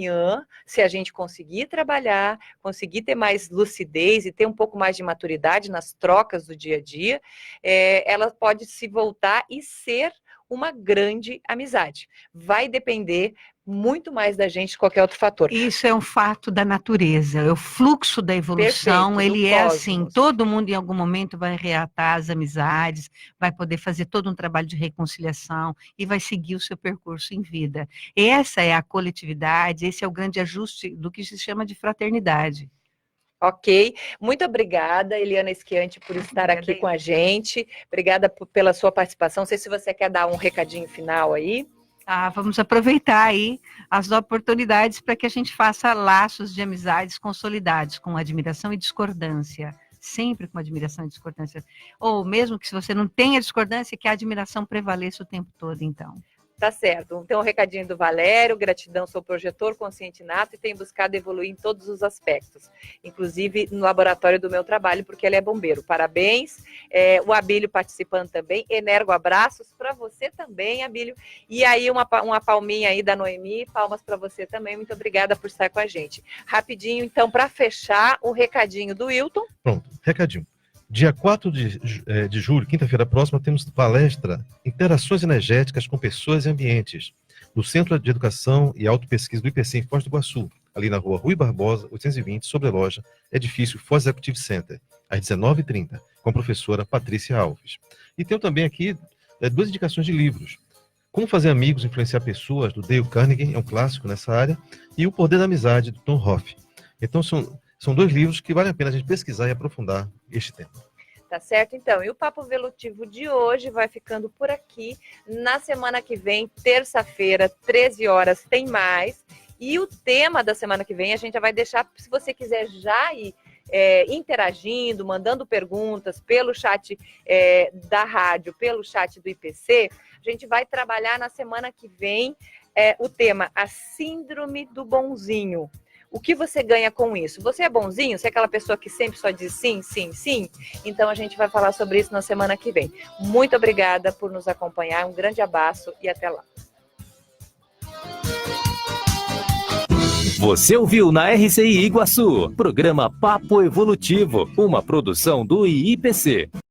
Speaker 8: se a gente conseguir trabalhar, conseguir ter mais lucidez e ter um pouco mais de maturidade nas trocas do dia a dia, ela pode se voltar e ser uma grande amizade. Vai depender muito mais da gente que qualquer outro fator.
Speaker 10: Isso é um fato da natureza, é o fluxo da evolução. Perfeito, ele é assim, todo mundo em algum momento vai reatar as amizades, vai poder fazer todo um trabalho de reconciliação e vai seguir o seu percurso em vida. Essa é a coletividade, esse é o grande ajuste do que se chama de fraternidade.
Speaker 8: Ok, muito obrigada, Eliana Schianti, por estar aqui com a gente. Obrigada pela sua participação. Não sei se você quer dar um recadinho final aí.
Speaker 10: Vamos aproveitar aí as oportunidades para que a gente faça laços de amizades consolidados, com admiração e discordância. Sempre com admiração e discordância. Ou mesmo que se você não tenha discordância, que a admiração prevaleça o tempo todo, então.
Speaker 8: Tá certo. Então, um recadinho do Valério: gratidão, sou projetor consciente nato e tenho buscado evoluir em todos os aspectos, inclusive no laboratório do meu trabalho, porque ele é bombeiro. Parabéns. O Abílio participando também. Energo abraços para você também, Abílio. E aí, uma palminha aí da Noemi, palmas para você também. Muito obrigada por estar com a gente. Rapidinho, então, para fechar, o recadinho do Wilton.
Speaker 11: Pronto, recadinho. Dia 4 de julho, quinta-feira próxima, temos palestra Interações Energéticas com Pessoas e Ambientes, no Centro de Educação e Autopesquisa do IPC em Foz do Iguaçu, ali na rua Rui Barbosa, 820, sobre a loja, edifício Foz Executive Center, às 19h30, com a professora Patrícia Alves. E tenho também aqui 2 indicações de livros. Como Fazer Amigos e Influenciar Pessoas, do Dale Carnegie, é um clássico nessa área, e O Poder da Amizade, do Tom Hoff. Então, são 2 livros que vale a pena a gente pesquisar e aprofundar este tema.
Speaker 8: Tá certo, então. E o Papo Velutivo de hoje vai ficando por aqui. Na semana que vem, terça-feira, 13 horas, tem mais. E o tema da semana que vem a gente já vai deixar, se você quiser já ir interagindo, mandando perguntas pelo chat da rádio, pelo chat do IPC, a gente vai trabalhar na semana que vem o tema A Síndrome do Bonzinho. O que você ganha com isso? Você é bonzinho? Você é aquela pessoa que sempre só diz sim, sim, sim? Então a gente vai falar sobre isso na semana que vem. Muito obrigada por nos acompanhar, um grande abraço e até lá.
Speaker 5: Você ouviu na RCI Iguaçu, programa Papo Evolutivo, uma produção do IIPC.